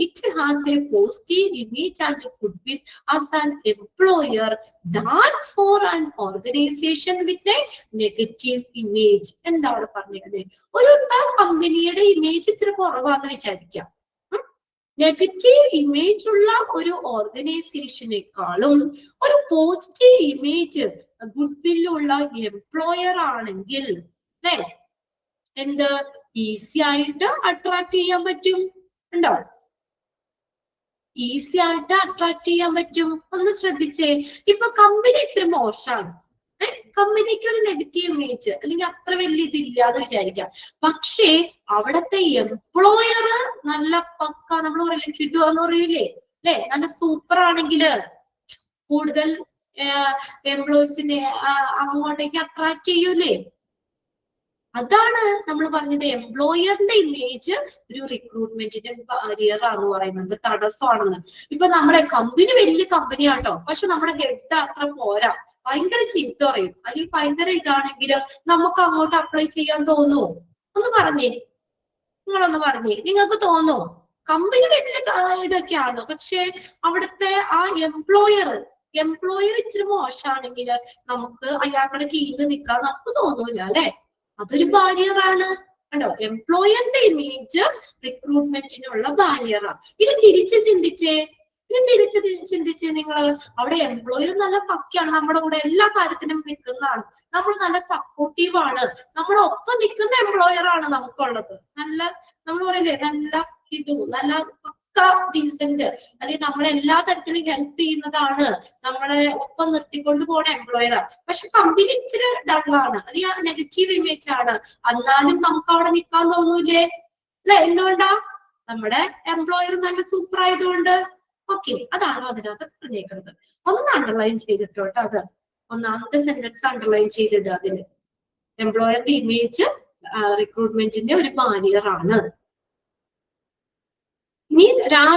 it has a positive image and goodwill as an employer than for an organization with a negative image. എന്താണ് പറഞ്ഞിരുന്നത്? ഒരു കമ്പനിയുടെ ഇമേജ് ഇച്ചിരി കുറവാന്ന് വിചാരിക്കാം. നെഗറ്റീവ് ഇമേജ് ഉള്ള ഒരു ഓർഗനൈസേഷനേക്കാളും ഒരു പോസിറ്റീവ് ഇമേജ് ഗുഡ്വിൽ ഉള്ള എംപ്ലോയർ ആണെങ്കിൽ അല്ലെ എന്ത് ഈസി ആയിട്ട് അട്രാക്ട് ചെയ്യാൻ പറ്റും. ഉണ്ടോ? ഈസി ആയിട്ട് അട്രാക്ട് ചെയ്യാൻ പറ്റും. ഒന്ന് ശ്രദ്ധിച്ചേ. ഇപ്പൊ കമ്പനി ഇത്ര മോശമാണ്, കമ്പനിക്ക് ഒരു നെഗറ്റീവ് ഇമേജ് അല്ലെങ്കിൽ അത്ര വലിയ ഇതില്ല എന്ന് വിചാരിക്കാം. പക്ഷേ അവിടത്തെ എംപ്ലോയർ നല്ല പക്ക, നമ്മൾ പറയില്ലേ കിട്ടുകയെന്ന് പറയില്ലേ, അല്ലെ? നല്ല സൂപ്പർ ആണെങ്കില് കൂടുതൽ എംപ്ലോയീസിനെ അങ്ങോട്ടേക്ക് അട്രാക്ട് ചെയ്യൂലേ? അതാണ് നമ്മൾ പറഞ്ഞത്, എംപ്ലോയറിന്റെ ഇമേജ് ഒരു റിക്രൂട്ട്മെന്റിന്റെ ബാരിയർ ആണെന്ന് പറയുന്നത്, തടസ്സമാണെന്ന്. ഇപ്പൊ നമ്മളെ കമ്പനി വലിയ കമ്പനിയാട്ടോ, പക്ഷെ നമ്മുടെ ഹെഡ് അത്ര പോരാ, ഭയങ്കര ചീത്ത പറയും, അല്ലെങ്കിൽ ഭയങ്കര ഇതാണെങ്കിൽ നമുക്ക് അങ്ങോട്ട് അപ്ലൈ ചെയ്യാൻ തോന്നുമോ? ഒന്ന് പറഞ്ഞേ, നിങ്ങളൊന്ന് പറഞ്ഞേ, നിങ്ങൾക്ക് തോന്നുമോ? കമ്പനി വലിയ ഇതൊക്കെയാണ്, പക്ഷെ അവിടുത്തെ ആ എംപ്ലോയർ ഇച്ചിരി മോശമാണെങ്കിൽ നമുക്ക് അയാളുടെ കീഴിൽ നിൽക്കാൻ നമുക്ക് തോന്നൂല, അല്ലെ? അതൊരു ബാരിയറാണ്. കണ്ടോ? എംപ്ലോയറിന്റെ ഇമേജ് റിക്രൂട്ട്മെന്റിനുള്ള ബാരിയറാണ്. ഇത് തിരിച്ച് ചിന്തിച്ചേ, നിങ്ങൾ അവിടെ എംപ്ലോയർ നല്ല പക്കയാണ്, നമ്മുടെ കൂടെ എല്ലാ കാര്യത്തിനും നിൽക്കുന്നതാണ്, നമ്മൾ നല്ല സപ്പോർട്ടീവ് ആണ്, നമ്മുടെ ഒപ്പം നിൽക്കുന്ന എംപ്ലോയർ ആണ് നമുക്കുള്ളത്. നല്ല നമ്മൾ പറയില്ലേ, നല്ല നല്ല ഡീസന്റ്, അല്ലെങ്കിൽ നമ്മളെ എല്ലാ തരത്തിലും ഹെൽപ്പ് ചെയ്യുന്നതാണ്, നമ്മളെ ഒപ്പം നിർത്തിക്കൊണ്ട് പോണ എംപ്ലോയറാണ്. പക്ഷെ കമ്പനി ഇച്ചിരി ഡള്ളാണ്, അല്ലെങ്കിൽ നെഗറ്റീവ് ഇമേജ് ആണ്, എന്നാലും നമുക്ക് അവിടെ നിൽക്കാൻ തോന്നൂലേ? അല്ലെ? എന്തുകൊണ്ടാ? നമ്മുടെ എംപ്ലോയർ നല്ല സൂപ്പർ ആയതുകൊണ്ട്. ഓക്കെ, അതാണ് അതിനകത്ത് പറഞ്ഞേക്കുന്നത്. ഒന്ന് അണ്ടർലൈൻ ചെയ്തിട്ടോട്ടോ, അത് ഒന്നാമത്തെ സെന്റൻസ് അണ്ടർലൈൻ ചെയ്തിട്ട്, അതില് എംപ്ലോയറിന്റെ ഇമേജ് റിക്രൂട്ട്മെന്റിന്റെ ഒരു ബാരിയർ ആണ്. ഇനി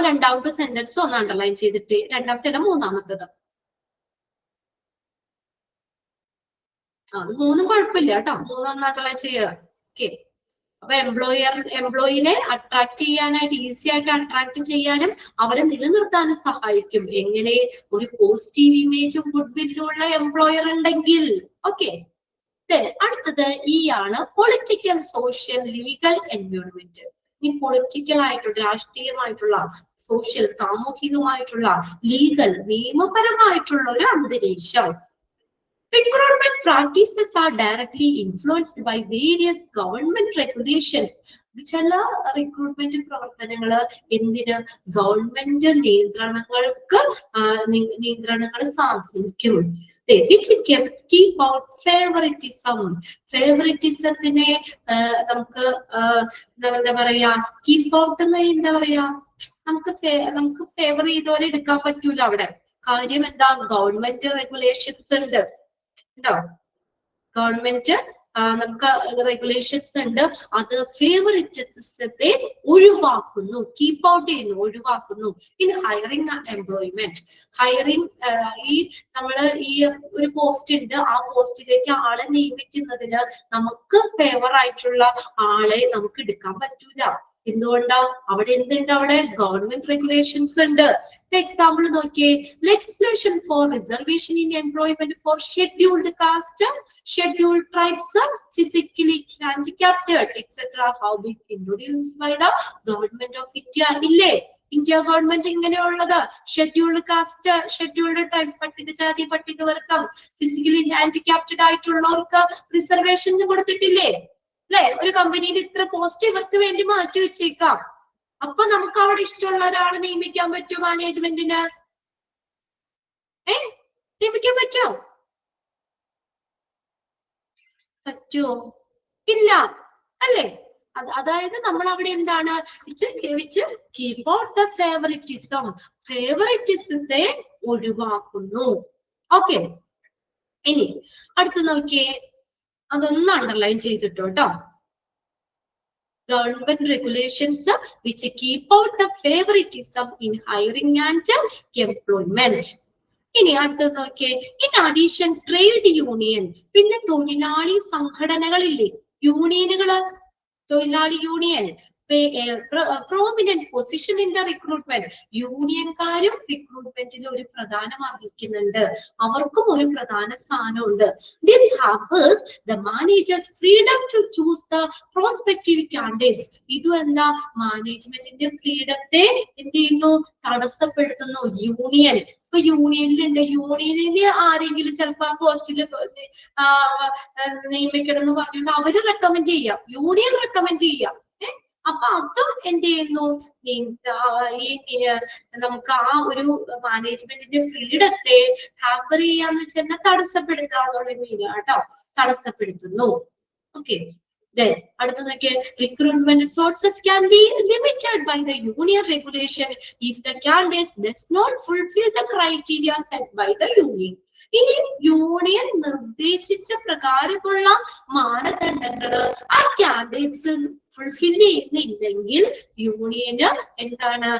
രണ്ടാമത്തെ സെന്റൻസ് ഒന്ന് അണ്ടർലൈൻ ചെയ്തിട്ട്, രണ്ടാമത്തെ മൂന്നാമത്തത്, അത് മൂന്നും കുഴപ്പമില്ല കേട്ടോ, മൂന്നൊന്ന് അണ്ടർലൈൻ ചെയ്യുക. ഓക്കെ. അപ്പൊ എംപ്ലോയിനെ അട്രാക്ട് ചെയ്യാനായിട്ട്, ഈസി ആയിട്ട് അട്രാക്ട് ചെയ്യാനും അവരെ നിലനിർത്താനും സഹായിക്കും. എങ്ങനെ? ഒരു പോസിറ്റീവ് ഇമേജും ഗുഡ്വില്ലും ഉള്ള എംപ്ലോയർ ഉണ്ടെങ്കിൽ. ഓക്കെ. അടുത്തത് ആണ് പൊളിറ്റിക്കൽ, സോഷ്യൽ, ലീഗൽ എൻവയോൺമെന്റ്. ഈ പൊളിറ്റിക്കൽ ആയിട്ടുള്ള, രാഷ്ട്രീയമായിട്ടുള്ള, സോഷ്യൽ, സാമൂഹികമായിട്ടുള്ള, ലീഗൽ, നിയമപരമായിട്ടുള്ള ഒരു അന്തരീക്ഷം. Recruitment practices are directly influenced by various government regulations. ചില റിക്രൂട്ട്മെന്റ് പ്രവർത്തനങ്ങള് എന്തിന്? ഗവൺമെന്റ് നിയന്ത്രണങ്ങൾ സ്വാധീനിക്കും. Which can keep out favoritism. ഫേവറിറ്റിസത്തിനെ നമുക്ക് എന്താ പറയാ, കീപ്പ് ഔട്ട് എന്ന് എന്താ പറയാ, നമുക്ക് ഫേവർ ചെയ്തോലെ എടുക്കാൻ പറ്റൂല അവിടെ. കാര്യം എന്താ? ഗവൺമെന്റ് റെഗുലേഷൻസ് ഉണ്ട്, ഉണ്ടോ? ഗവൺമെന്റ് നമുക്ക് റെഗുലേഷൻസ് ഉണ്ട്, അത് ഫേവറിറ്റിസത്തെ ഒഴിവാക്കുന്നു, കീപ്പ് ഔട്ട് ചെയ്യുന്നു, ഒഴിവാക്കുന്നു. In hiring and employment. Hiring, ഈ നമ്മള് ഈ ഒരു പോസ്റ്റ് ഉണ്ട്, ആ പോസ്റ്റിലേക്ക് ആളെ നിയമിക്കുന്നതിന് നമുക്ക് ഫേവർ ആയിട്ടുള്ള ആളെ നമുക്ക് എടുക്കാൻ പറ്റൂല. എന്തുകൊണ്ടാ? അവിടെ എന്തുണ്ട്? അവിടെ ഗവൺമെന്റ് റെഗുലേഷൻസ് ഉണ്ട്. എക്സാമ്പിൾ നോക്കിയേ, legislation for reservation in employment for scheduled caste, scheduled tribes, physically handicapped etcetera have been introduced by the government of India. ഇല്ലേ, ഇന്ത്യ ഗവൺമെന്റ് ഇങ്ങനെയുള്ളത് ഷെഡ്യൂൾഡ് കാസ്റ്റ്, ഷെഡ്യൂൾഡ് ട്രൈബ്സ്, പട്ടികജാതി പട്ടികവർഗം, ഫിസിക്കലി ഹാൻഡിക്യാപ്റ്റഡ് ആയിട്ടുള്ളവർക്ക് റിസർവേഷൻ കൊടുത്തിട്ടില്ലേ? അല്ലെ, ഒരു കമ്പനിയിൽ ഇത്ര പോസ്റ്റ് ഇവർക്ക് വേണ്ടി മാറ്റി വെച്ചേക്കാം. അപ്പൊ നമുക്ക് അവിടെ ഇഷ്ടമുള്ള ഒരാളെ നിയമിക്കാൻ പറ്റുമോ? മാനേജ്മെന്റിന് നിയമിക്കാൻ പറ്റുമോ? പറ്റുമോ? ഇല്ല അല്ലേ? അതായത് നമ്മൾ അവിടെ എന്താണ് കീപ് ഔട്ട് ദ ഫേവറിറ്റിസം, ഫേവറിറ്റിസത്തെ ഒഴിവാക്കുന്നു. ഓക്കെ, ഇനി അടുത്ത് നോക്കിയേ, അതൊന്ന് അണ്ടർലൈൻ ചെയ്തിട്ടോ കേട്ടോ. Government regulations which keep out the favoritism in hiring and employment. ഇനി അടുത്തത് നോക്കിയേ, ഇൻ അഡീഷൻ ട്രേഡ് യൂണിയൻ, പിന്നെ തൊഴിലാളി സംഘടനകളില്ലേ, യൂണിയനുകള്, തൊഴിലാളി union prominent position in the recruitment. യൂണിയൻകാരും റിക്രൂട്ട്മെന്റിൽ ഒരു പ്രധാനം അർഹിക്കുന്നുണ്ട്, അവർക്കും ഒരു പ്രധാന സ്ഥാനമുണ്ട്. This hampers the managers freedom to choose the prospective candidates. ഇത് എന്താ, മാനേജ്മെന്റിന്റെ ഫ്രീഡത്തെ എന്ത് ചെയ്യുന്നു, തടസ്സപ്പെടുത്തുന്നു യൂണിയൻ. ഇപ്പൊ യൂണിയനിലുണ്ട്, യൂണിയനിന് ആരെങ്കിലും ചിലപ്പോ ആ പോസ്റ്റില് നിയമിക്കണം എന്ന് പറഞ്ഞിട്ട് അവര് റെക്കമെൻഡ് ചെയ്യാം, യൂണിയൻ റെക്കമെൻഡ് ചെയ്യാം. അപ്പൊ അതും എന്ത് ചെയ്യുന്നു, നമുക്ക് ആ ഒരു മാനേജ്മെന്റിന്റെ ഫ്രീഡത്തെ ഹാമ്പർ ചെയ്യാന്ന് വെച്ചാൽ തടസ്സപ്പെടുത്തുക എന്നുള്ള മീനിങ് കേട്ടോ, തടസ്സപ്പെടുത്തുന്നു. ഓക്കെ, അടുത്ത നോക്കിയേ, recruitment sources can be limited by the union regulation if the candidates does not fulfil the criteria set by the union. ഇനി യൂണിയൻ നിർദ്ദേശിച്ച പ്രകാരമുള്ള മാനദണ്ഡങ്ങൾ ആ കാൻഡിഡേറ്റ്സ് ഫുൾഫിൽ ചെയ്യുന്നില്ലെങ്കിൽ യൂണിയന് എന്താണ്,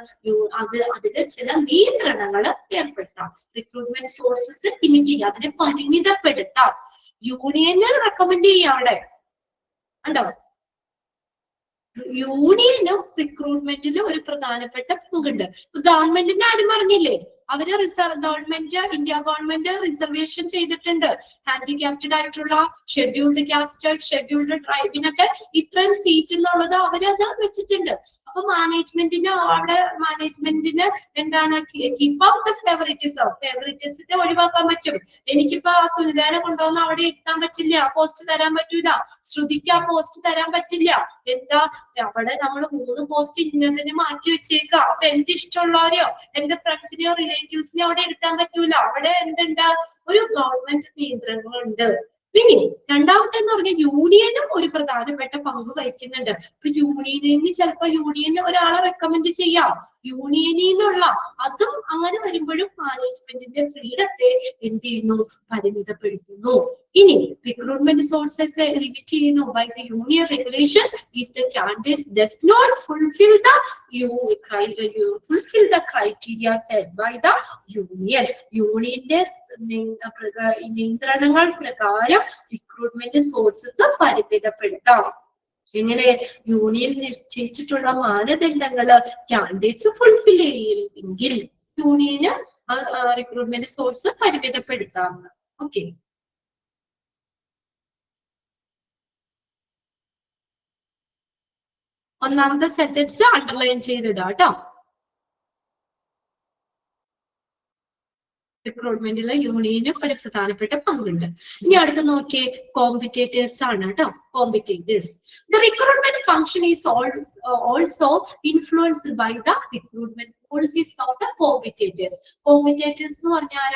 അതില് ചില നിയന്ത്രണങ്ങൾ ഏർപ്പെടുത്താം. റിക്രൂട്ട്മെന്റ് സോഴ്സസ് ലിമിറ്റ് ചെയ്യുക, അതിനെ പരിമിതപ്പെടുത്താം. യൂണിയന് റെക്കമെൻഡ് ചെയ്യാം. അവിടെ ഉണ്ടോ, യൂണിയനും റിക്രൂട്ട്മെന്റിൽ ഒരു പ്രധാനപ്പെട്ട പങ്കുണ്ട്. ഗവൺമെന്റിന്റെ ആരും പറഞ്ഞില്ലേ, അവര് ഇന്ത്യ ഗവൺമെന്റ് റിസർവേഷൻ ചെയ്തിട്ടുണ്ട്. ഹാൻഡിക്യാപ്റ്റഡ് ആയിട്ടുള്ള, ഷെഡ്യൂൾഡ് കാസ്റ്റഡ്, ഷെഡ്യൂൾഡ് ട്രൈബിനൊക്കെ ഇത്രയും സീറ്റ് എന്നുള്ളത് അവരത് വെച്ചിട്ടുണ്ട്. അപ്പൊ മാനേജ്മെന്റിന് എന്താണ്, കീപ് ഔട്ട് ദ ഫേവറിറ്റിസത്തെ ഒഴിവാക്കാൻ പറ്റും. എനിക്കിപ്പോ ആ സുനിതാനെ കൊണ്ടുവന്ന് അവിടെ ഇരുത്താൻ പറ്റില്ല, പോസ്റ്റ് തരാൻ പറ്റൂല. ശ്രുതിക്ക് ആ പോസ്റ്റ് തരാൻ പറ്റില്ല. എന്താ, അവിടെ നമ്മൾ 3 പോസ്റ്റ് ഇന്നതിന് മാറ്റി വെച്ചേക്കാം. അപ്പൊ എന്റെ ഇഷ്ടമുള്ളവരെയോ എന്റെ ഫ്രണ്ട്സിനെയോ റിലേറ്റീവ്സിനെയോ അവിടെ എടുക്കാൻ പറ്റൂല. അവിടെ എന്തുണ്ട്, ഒരു ഗവൺമെന്റ് നിയന്ത്രണങ്ങളുണ്ട്. പിന്നെ രണ്ടാമത്തെ എന്ന് പറഞ്ഞാൽ യൂണിയനും ഒരു പ്രധാനപ്പെട്ട പങ്ക് വഹിക്കുന്നുണ്ട്. ഇപ്പൊ യൂണിയനിൽ ചിലപ്പോ യൂണിയന് ഒരാളെ റെക്കമെൻഡ് ചെയ്യാം, യൂണിയനിൽ നിന്നുള്ള അതും അങ്ങനെ വരുമ്പോഴും മാനേജ്മെന്റിന്റെ ഫ്രീഡത്തെ എന്ത് ചെയ്യുന്നു, പരിമിതപ്പെടുത്തുന്നു. ഇനി റിക്രൂട്ട്മെന്റ് സോഴ്സസ് ലിമിറ്റ് ചെയ്യുന്നു by the union regulation if the candidate does not fulfil the criteria set by the union. യൂണിയന്റെ നിയന്ത്രണങ്ങൾ പ്രകാരം റിക്രൂട്ട്മെന്റ് സോഴ്സസ് പരിമിതപ്പെടുത്താം. എങ്ങനെ, യൂണിയൻ നിശ്ചയിച്ചിട്ടുള്ള മാനദണ്ഡങ്ങള് കാൻഡിഡേറ്റ്സ് ഫുൾഫിൽ ചെയ്യില്ലെങ്കിൽ യൂണിയന് റിക്രൂട്ട്മെന്റ് സോഴ്സ് പരിമിതപ്പെടുത്താം. ഓക്കെ, ഒന്നാമത്തെ സെന്റൻസ് അണ്ടർലൈൻ ചെയ്തിടാം കേട്ടോ. റിക്രൂട്ട്മെന്റിലെ യൂണിയനും ഒരു പ്രധാനപ്പെട്ട പങ്കുണ്ട്. ഇനി അടുത്ത് നോക്കിയേ, കോമ്പറ്റേറ്റേഴ്സ് ആണ് കേട്ടോ. Competitors, the recruitment function is also influenced by the recruitment policies of the competitors. Competitors എന്ന് പറഞ്ഞാൽ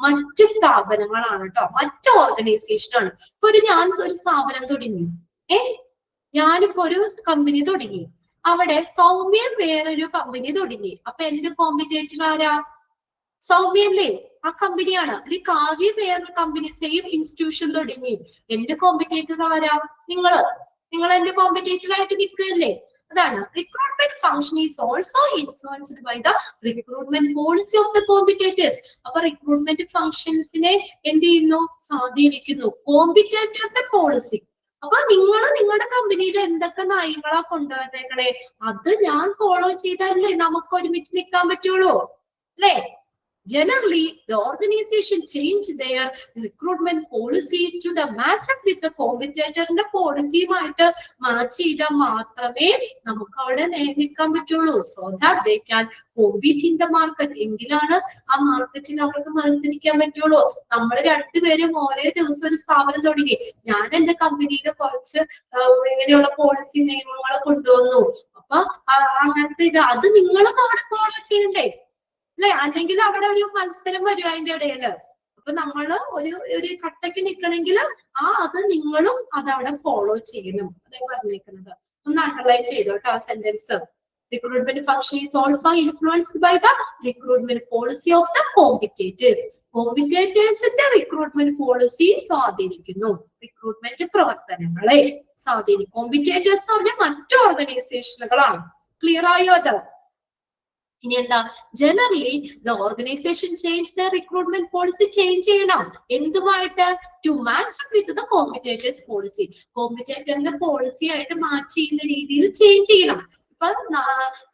മറ്റ് സ്ഥാപനങ്ങളാണ് കേട്ടോ, മറ്റ് ഓർഗനൈസേഷൻ ആണ്. ഇപ്പൊ ഞാൻ ഒരു സ്ഥാപനം തുടങ്ങി, ഞാനിപ്പോ ഒരു കമ്പനി തുടങ്ങി, അവിടെ സൗമ്യം വേറൊരു കമ്പനി തുടങ്ങി. അപ്പൊ എന്റെ കോമ്പറ്റേറ്റർ ആരാ? സൗമ്യല്ലേ, ആ കമ്പനിയാണ്. അല്ലെങ്കിൽ കാവ്യ വേറൊരു കമ്പനി സെയിം ഇൻസ്റ്റിറ്റ്യൂഷൻ തുടങ്ങി, എന്റെ കോമ്പറ്റേറ്റർ ആരാ? നിങ്ങൾ എന്റെ കോമ്പറ്റേറ്റർ ആയിട്ട് നിൽക്കുകയല്ലേ. അതാണ് recruitment function is also influenced by the recruitment policy of the competitors. അപ്പൊ റിക്രൂട്ട്മെന്റ് ഫംഗ്ഷൻസിനെ എന്ത് ചെയ്യുന്നു, സ്വാധീനിക്കുന്നു കോമ്പറ്റേറ്ററിന്റെ പോളിസി. അപ്പൊ നിങ്ങളുടെ കമ്പനിയിൽ എന്തൊക്കെ നയങ്ങളാ കൊണ്ടുവന്നേക്കണേ, അത് ഞാൻ ഫോളോ ചെയ്താലേ നമുക്ക് ഒരുമിച്ച് നിൽക്കാൻ പറ്റുള്ളൂ. അല്ലേ? Generally, the organization change their recruitment policy to the match up with the competitor policy മായിട്ട് match ചെയ്താൽ മാത്രമേ നമുക്ക് അവിടെ നിൽക്കാൻ പറ്റുള്ളൂ. So that they can compete in the market. എങ്കിലാണ് ആ മാർക്കറ്റിൽ അവർക്ക് മത്സരിക്കാൻ പറ്റുള്ളൂ. നമ്മൾ രണ്ടുപേരും ഒരേ ദിവസം ഒരു സ്ഥാപനം തുടങ്ങി, ഞാൻ എന്റെ കമ്പനിയിൽ കുറച്ച് ഇങ്ങനെയുള്ള പോളിസി നിയമങ്ങൾ കൊണ്ടുവന്നു, അപ്പൊ അങ്ങനത്തെ ഇത് അത് നിങ്ങളും അവിടെ ഫോളോ ചെയ്യണ്ടേ അല്ലെ? അല്ലെങ്കിൽ അവിടെ ഒരു മത്സരം വരും അതിന്റെ ഇടയില്. അപ്പൊ നമ്മള് ഒരു കട്ടക്ക് നിൽക്കണമെങ്കിൽ അത് നിങ്ങളും അതവിടെ ഫോളോ ചെയ്യണം. അതേ പറഞ്ഞേക്കുന്നത്. ഒന്ന് അണ്ടർലൈൻ ചെയ്തോട്ടോ ആ sentence. Recruitment function is also influenced by the recruitment policy of the competitors. Competitors-ന്റെ recruitment policy സ്വാധീനിക്കുന്നു. റിക്രൂട്ട്മെന്റ് പ്രവർത്തനങ്ങളെ സ്വാധീനിക്കും. Competitors എന്ന് പറഞ്ഞാൽ മറ്റു ഓർഗനൈസേഷനുകളാണ്. ക്ലിയർ ആയോ അത്? ഇനി എന്താ? Generally the organisation change the recruitment policy change ചെയ്യണം. എന്തുമായിട്ട്? To match up with the competitors policy. കോമ്പറ്റേറ്ററിന്റെ പോളിസി ആയിട്ട് മാച്ച് ചെയ്യുന്ന രീതിയിൽ ചേഞ്ച് ചെയ്യണം. ഇപ്പൊ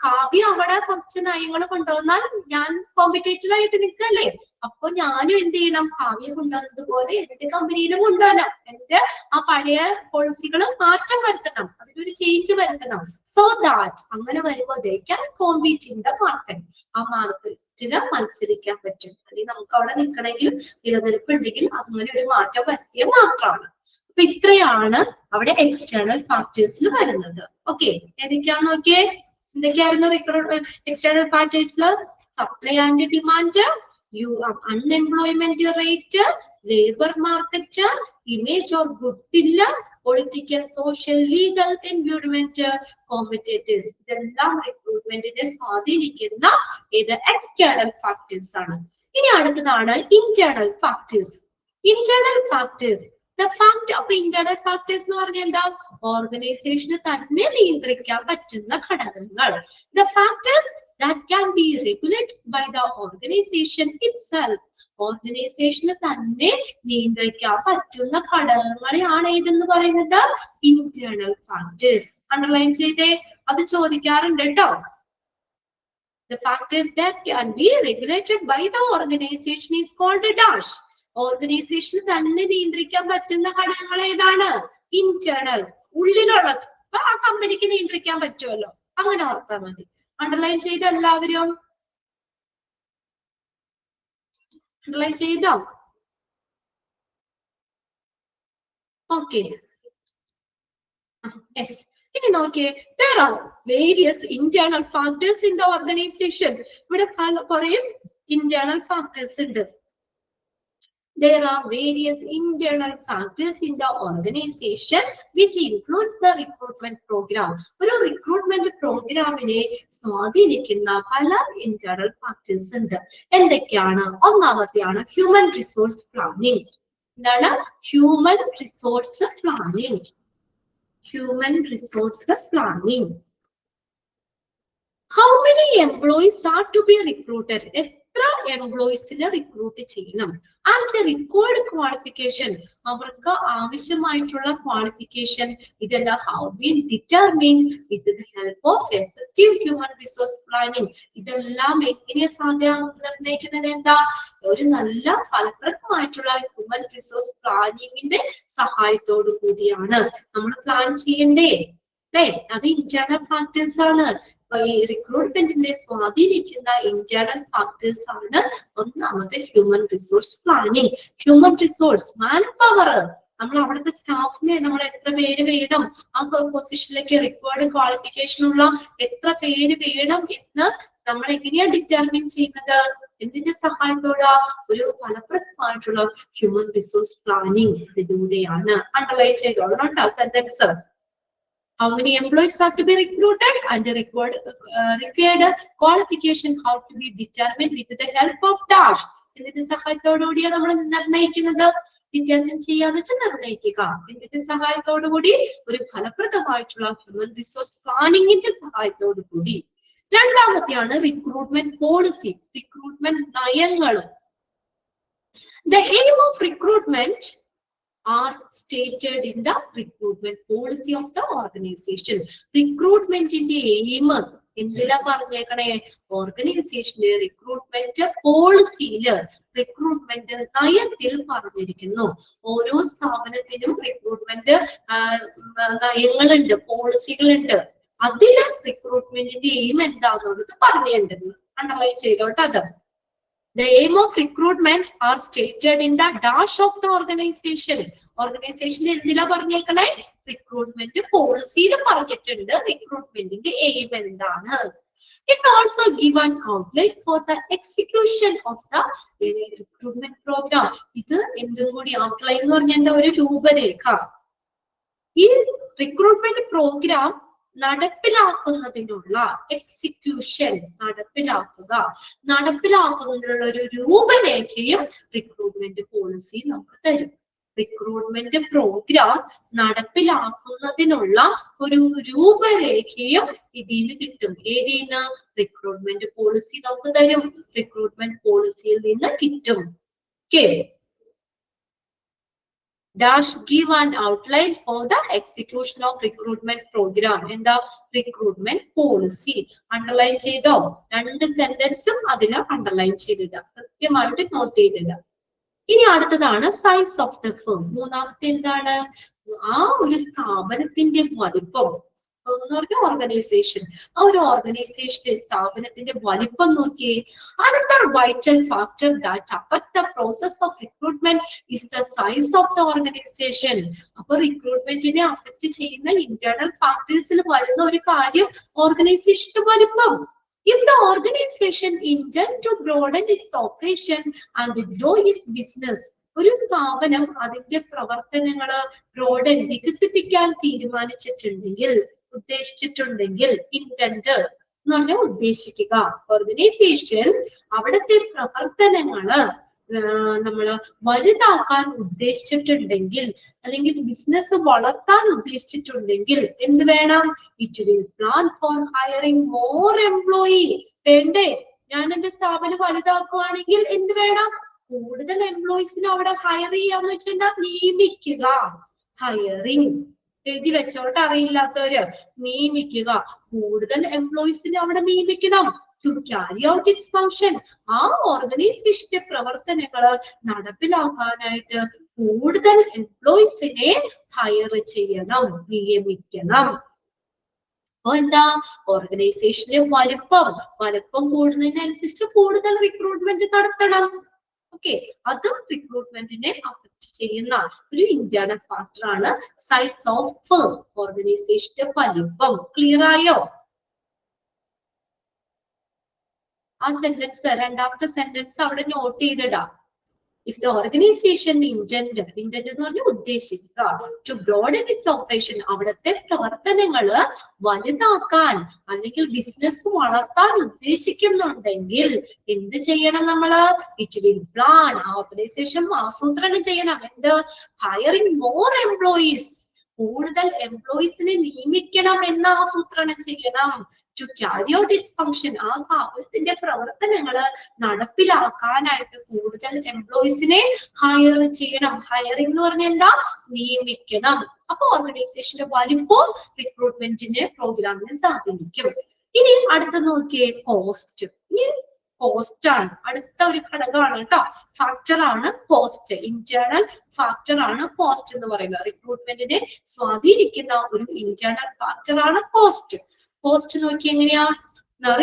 കാവ്യ അവിടെ കുറച്ച് നയങ്ങൾ കൊണ്ടുവന്നാൽ ഞാൻ കോമ്പറ്റേറ്റർ ആയിട്ട് നിൽക്കല്ലേ? അപ്പൊ ഞാനും എന്ത് ചെയ്യണം? കാവ്യ കൊണ്ടുവന്നതുപോലെ എന്റെ കമ്പനിയിലും കൊണ്ടുവരണം. എന്റെ ആ പഴയ പോളിസികൾ മാറ്റം വരുത്തണം, അതിനൊരു ചേഞ്ച് വരുത്തണം. സോ ദാറ്റ് അങ്ങനെ വരുമ്പോൾ they can compete in the market. ആ മാർക്കറ്റില് മത്സരിക്കാൻ പറ്റും. അല്ലെങ്കിൽ നമുക്ക് അവിടെ നിൽക്കണമെങ്കിൽ നിലനിൽപ്പ് ഉണ്ടെങ്കിൽ അങ്ങനെ ഒരു മാറ്റം വരുത്തിയാൽ മാത്രമാണ്. അപ്പൊ ഇത്രയാണ് അവിടെ എക്സ്റ്റേണൽ ഫാക്ടേഴ്സിൽ വരുന്നത്. ഓക്കെ, ഏതൊക്കെയാന്ന് നോക്കിയേ. എന്തൊക്കെയായിരുന്നു എക്സ്റ്റേണൽ ഫാക്ടേഴ്സിൽ? Supply and demand, unemployment rate, labor market, image or goodwill, political, social, legal environment, competitors. ഇതെല്ലാം റിക്രൂട്ട്മെന്റിനെ സ്വാധീനിക്കുന്ന എക്സ്റ്റേണൽ ഫാക്ടേഴ്സ് ആണ്. ഇനി അടുത്തതാണ് internal factors. Internal factors, the fact of internal factors എന്ന് പറഞ്ഞാൽ എന്താ? ഓർഗനൈസേഷന് തന്നെ നിയന്ത്രിക്കാൻ പറ്റുന്ന ഘടകങ്ങൾ. The factors that can be regulated by the organization itself. ഓർഗനൈസേഷന് തന്നെ നിയന്ത്രിക്കാൻ പറ്റുന്ന ഘടകങ്ങളെയാണ് ഇതെന്ന് പറയുന്നത് ഇന്റേണൽ ഫാക്ടേഴ്സ്. അണ്ടർലൈൻ ചെയ്തേ, അത് ചോദിക്കാറുണ്ട് കേട്ടോ. The factors that can be regulated by the organization is called a dash. Organisation തന്നെ നിയന്ത്രിക്കാൻ പറ്റുന്ന ഘടകങ്ങൾ ഏതാണ്? ഇന്റേണൽ, ഉള്ളിലുള്ളത്. അപ്പൊ ആ കമ്പനിക്ക് നിയന്ത്രിക്കാൻ പറ്റുമല്ലോ, അങ്ങനെ ഓർത്താൽ മതി. അണ്ടർലൈൻ ചെയ്ത എല്ലാവരും അണ്ടർലൈൻ ചെയ്തോ? Okay, yes. ഇനി നോക്കിയേ, there are various internal factors in the organization. ഇവിടെ കുറെ ഇന്റേണൽ ഫാക്ടേഴ്സ് ഉണ്ട്. There are various internal factors in the organization which influence the recruitment program. ഒരു റിക്രൂട്ട്മെന്റ് പ്രോഗ്രാമിനെ സ്വാധീനിക്കുന്ന പല ഇന്റേണൽ ഫാക്ടേഴ്സ് ഉണ്ട്. എന്തൊക്കെയാണ്? ഒന്നാമത്തെയാണ് ഹ്യൂമൻ റിസോഴ്സ് പ്ലാനിങ്. എന്താണ്? Human resource planning. Human resource planning. How many employees are to be recruited? എത്ര എംപ്ലോയീസിനെ recruit ചെയ്യണം? And required qualification, അവർക്ക് ആവശ്യമായിട്ടുള്ള ക്വാളിഫിക്കേഷൻ, ഇതെല്ലാം how B determine with the help of effective human resource planning. ഇതെല്ലാം എങ്ങനെയാ നിർണ്ണയിക്കുന്നത്? എന്താ? ഒരു നല്ല ഫലപ്രദമായിട്ടുള്ള ഹ്യൂമൻ റിസോഴ്സ് പ്ലാനിങ്ങിന്റെ സഹായത്തോടു കൂടിയാണ് നമ്മൾ പ്ലാൻ ചെയ്യണ്ടേ, അല്ലേ? അത് ഇന്റേണൽ ഫാക്ടേഴ്സ് ആണ്. ഈ റിക്രൂട്ട്മെന്റിനെ സ്വാധീനിക്കുന്ന ഇന്റേണൽ ഫാക്ടേഴ്സ് ആണ് ഒന്നാമത്തെ human resource planning. Human resource, man power, നമ്മൾ അവിടുത്തെ സ്റ്റാഫിനെ നമ്മൾ എത്ര പേര് വേണം, ആ പൊസിഷനിലേക്ക് റിക്വയർഡ് ക്വാളിഫിക്കേഷൻ ഉള്ള എത്ര പേര് വേണം എന്ന് നമ്മൾ എങ്ങനെയാ ഡിറ്റർമിൻ ചെയ്യുന്നത്? എന്തിന്റെ സഹായത്തോടെ? ഒരു ഫലപ്രദമായിട്ടുള്ള ഹ്യൂമൻ റിസോഴ്സ് പ്ലാനിങ് ഇതിലൂടെയാണ്. അണ്ടർലൈൻ ചെയ്തോളണം കേട്ടോ sentence. How many employees are to be recruited and the required qualification how to be determined with the help of dash. എന്തിന്റെ സഹായത്തോടുകൂടിയാണ് നമ്മൾ നിർണ്ണയിക്കുന്നത്? ഡിറ്റർമിൻ ചെയ്യാന്ന് വെച്ചാൽ നിർണ്ണയിക്കുക. എന്തിന്റെ സഹായത്തോടു കൂടി? ഒരു ഫലപ്രദമായിട്ടുള്ള ഹ്യൂമൻ റിസോഴ്സ് പ്ലാനിങ്ങിന്റെ സഹായത്തോടു കൂടി. രണ്ടാമത്തെയാണ് റിക്രൂട്ട്മെന്റ് പോളിസി, റിക്രൂട്ട്മെന്റ് നയങ്ങൾ. The aim of recruitment are stated in the recruitment policy of the organization. Recruitment in the aim, എന്തിനാ പറഞ്ഞേക്കണേ? ഓർഗനൈസേഷന്റെ റിക്രൂട്ട്മെന്റ് പോളിസിയില്, റിക്രൂട്ട്മെന്റ് നയത്തിൽ പറഞ്ഞിരിക്കുന്നു. ഓരോ സ്ഥാപനത്തിനും റിക്രൂട്ട്മെന്റ് നയങ്ങളുണ്ട്, പോളിസികളുണ്ട്. അതില് റിക്രൂട്ട്മെന്റിന്റെ എയിം എന്താണെന്നുള്ളത് പറഞ്ഞിട്ടുണ്ട്. അണ്ടർലൈൻ ചെയ്തോട്ടെ അത്. The aim of recruitment are stated in the dash of the organization. Organization എന്തിലാ പറഞ്ഞേക്കണേ? റിക്രൂട്ട്മെന്റ് പോളിസിയിൽ പറഞ്ഞിട്ടുണ്ട് റിക്രൂട്ട്മെന്റിന്റെ എയിം എന്താണ്. It also give an outline for the execution of the recruitment program. ഇത് എന്തും കൂടി ഔട്ട്ലൈൻ എന്ന് പറഞ്ഞാൽ എന്താ? ഒരു രൂപരേഖ. ഈ റിക്രൂട്ട്മെന്റ് പ്രോഗ്രാം നടപ്പിലാക്കുന്നതിനുള്ള എക്സിക്യൂഷൻ, നടപ്പിലാക്കുന്നതിനുള്ള ഒരു രൂപരേഖയും റിക്രൂട്ട്മെന്റ് പോളിസി നമുക്ക് തരും. റിക്രൂട്ട്മെന്റ് പ്രോഗ്രാം നടപ്പിലാക്കുന്നതിനുള്ള ഒരു രൂപരേഖയും ഇതിൽ കിട്ടും. ഏതിന്ന്? റിക്രൂട്ട്മെന്റ് പോളിസി നമുക്ക് തരും. റിക്രൂട്ട്മെന്റ് പോളിസിയിൽ നിന്ന് കിട്ടും. Okay. Dash give an outline for the execution of recruitment program. എന്താ? Recruitment policy. അണ്ടർലൈൻ ചെയ്തോ? രണ്ട് സെന്റൻസും അതിൽ അണ്ടർലൈൻ ചെയ്തിട, കൃത്യമായിട്ട് നോട്ട് ചെയ്തിട. ഇനി അടുത്തതാണ് സൈസ് ഓഫ് ദ ഫേം. മൂന്നാമത്തെ എന്താണ്? ആ ഒരു സ്ഥാപനത്തിന്റെ വലിപ്പം എന്ന് പറഞ്ഞ ഓർഗനൈസേഷൻ. ആ ഒരു ഓർഗനൈസേഷന്റെ സ്ഥാപനത്തിന്റെ വലിപ്പം നോക്കിയേ. Another vital factor that affect the process of recruitment is the size of the organization. അപ്പൊ റിക്രൂട്ട്മെന്റിനെ അഫക്ട് ചെയ്യുന്ന ഇന്റേണൽ ഫാക്ടേഴ്സിൽ വരുന്ന ഒരു കാര്യം ഓർഗനൈസേഷന്റെ വലിപ്പം. If the organization intend to broaden its operation and grow its business, ഒരു സ്ഥാപനം അതിന്റെ പ്രവർത്തനങ്ങള് ബ്രോഡൻ, വികസിപ്പിക്കാൻ തീരുമാനിച്ചിട്ടുണ്ടെങ്കിൽ, ഉദ്ദേശിച്ചിട്ടുണ്ടെങ്കിൽ, ഇന്റന്റ് എന്ന് പറഞ്ഞാൽ ഉദ്ദേശിക്കുക. ഓർഗനൈസേഷൻ അവിടുത്തെ പ്രവർത്തനങ്ങള് നമ്മള് വലുതാക്കാൻ ഉദ്ദേശിച്ചിട്ടുണ്ടെങ്കിൽ, അല്ലെങ്കിൽ ബിസിനസ് വളർത്താൻ ഉദ്ദേശിച്ചിട്ടുണ്ടെങ്കിൽ എന്ത് വേണം? It will plan for hiring more employee. വേണ്ടേ? ഞാൻ എന്റെ സ്ഥാപനം വലുതാക്കുവാണെങ്കിൽ എന്ത് വേണം? കൂടുതൽ എംപ്ലോയീസിനെ അവിടെ ഹയർ ചെയ്യാന്ന് വെച്ചാൽ നിയമിക്കുക. ഹയറിംഗ് എഴുതി വെച്ചോട്ട്, അറിയില്ലാത്തവര്. നിയമിക്കുക. കൂടുതൽ എംപ്ലോയീസിനെ അവിടെ നിയമിക്കണം. To carry out its function. ആ ഓർഗനൈസേഷന്റെ പ്രവർത്തനങ്ങള് നടപ്പിലാക്കാനായിട്ട് കൂടുതൽ എംപ്ലോയീസിനെ ഹയർ ചെയ്യണം, നിയമിക്കണം. അപ്പൊ എന്താ? ഓർഗനൈസേഷന്റെ വലിപ്പം കൂടുന്നതിനനുസരിച്ച് കൂടുതൽ റിക്രൂട്ട്മെന്റ് നടത്തണം. ഓക്കെ. അതും റിക്രൂട്ട്മെന്റിനെ അഫക്ട് ചെയ്യുന്ന ഒരു ഇന്റേണൽ ഫാക്ടർ ആണ് സൈസ് ഓഫ് ഫേം, ഓർഗനൈസേഷന്റെ വലിപ്പം. ക്ലിയർ ആയോ? ആ സെന്റൻസ്, രണ്ടാമത്തെ സെന്റൻസ് അവിടെ നോട്ട് ചെയ്തിടാം. If the organization intend എന്ന് പറഞ്ഞാൽ ഉദ്ദേശിക്കുക, to broaden its operation, അവിടുത്തെ പ്രവർത്തനങ്ങള് വലുതാക്കാൻ അല്ലെങ്കിൽ ബിസിനസ് വളർത്താൻ ഉദ്ദേശിക്കുന്നുണ്ടെങ്കിൽ എന്ത് ചെയ്യണം നമ്മള്? ഇറ്റ് വിൽ പ്ലാൻ, ഓർഗനൈസേഷൻ ആസൂത്രണം ചെയ്യണം. എന്ത്? ഹയറിംഗ് മോർ എംപ്ലോയീസ്, കൂടുതൽ എംപ്ലോയീസിനെ നിയമിക്കണം എന്ന് ആസൂത്രണം ചെയ്യണം. To carry out its function, ആ സ്ഥാപനത്തിന്റെ പ്രവർത്തനങ്ങള് നടപ്പിലാക്കാനായിട്ട് കൂടുതൽ എംപ്ലോയീസിനെ ഹയർ ചെയ്യണം. ഹയറിംഗ് എന്ന് പറഞ്ഞാൽ എന്താ? നിയമിക്കണം. അപ്പൊ ഓർഗനൈസേഷന്റെ വലിപ്പം റിക്രൂട്ട്മെന്റിന്റെ പ്രോഗ്രാമിനെ സ്വാധീനിക്കും. ഇനി അടുത്ത നോക്കിയേ, കോസ്റ്റ്. കോസ്റ്റ് ആണ് അടുത്ത ഒരു ഘടകമാണ് കേട്ടോ. ഫാക്ടർ ആണ് കോസ്റ്റ്. ഇന്റേണൽ ഫാക്ടർ ആണ് കോസ്റ്റ് എന്ന് പറയുന്നത്. റിക്രൂട്ട്മെന്റിനെ സ്വാധീനിക്കുന്ന ഒരു ഇന്റേണൽ ഫാക്ടർ ആണ് കോസ്റ്റ്. കോസ്റ്റ് നോക്കി എങ്ങനെയാ?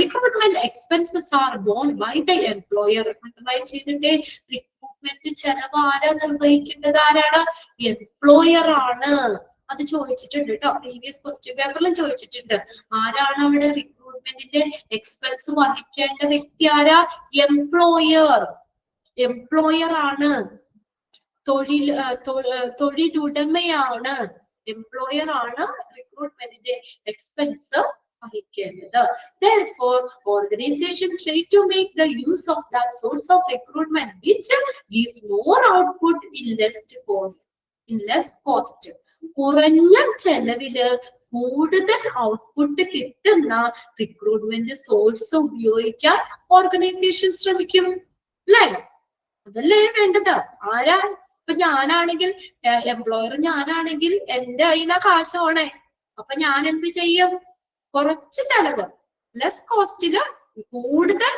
Recruitment expenses are borne by the employer. Underline ചെയ്തിട്ട് റിക്രൂട്ട്മെന്റ് ചെലവ് ആരാ നിർവഹിക്കേണ്ടത്? ആരാണ്? എംപ്ലോയർ ആണ്. അത് ചോദിച്ചിട്ടുണ്ട് കേട്ടോ, പ്രീവിയസ് ക്വസ്റ്റ്യൻ പേപ്പറിലും ചോദിച്ചിട്ടുണ്ട്. ആരാണ് അവിടെ റിക്രൂട്ട്മെന്റിന്റെ എക്സ്പെൻസ് വഹിക്കേണ്ട വ്യക്തി? ആരാ? എംപ്ലോയർ. എംപ്ലോയർ ആണ്. തൊഴിലുടമയാണ്. എംപ്ലോയർ ആണ് റിക്രൂട്ട്മെന്റിന്റെ expense വഹിക്കേണ്ടത്. Therefore, organization try to make the use of that source of recruitment which gives more output in less cost. കുറഞ്ഞ ചെലവില് കൂടുതൽ ഔട്ട്പുട്ട് കിട്ടുന്ന റിക്രൂട്ട്മെന്റ് സോഴ്സ് ഉപയോഗിക്കാൻ ഓർഗനൈസേഷൻ ശ്രമിക്കും. അല്ലേ? അതല്ലേ വേണ്ടത്? ആരാ? ഇപ്പൊ ഞാനാണെങ്കിൽ, എംപ്ലോയർ ഞാനാണെങ്കിൽ എന്റെ കയ്യിലാ കാശോണേ. അപ്പൊ ഞാൻ എന്ത് ചെയ്യും? കുറച്ച് ചെലവ്, ലെസ് കോസ്റ്റില് കൂടുതൽ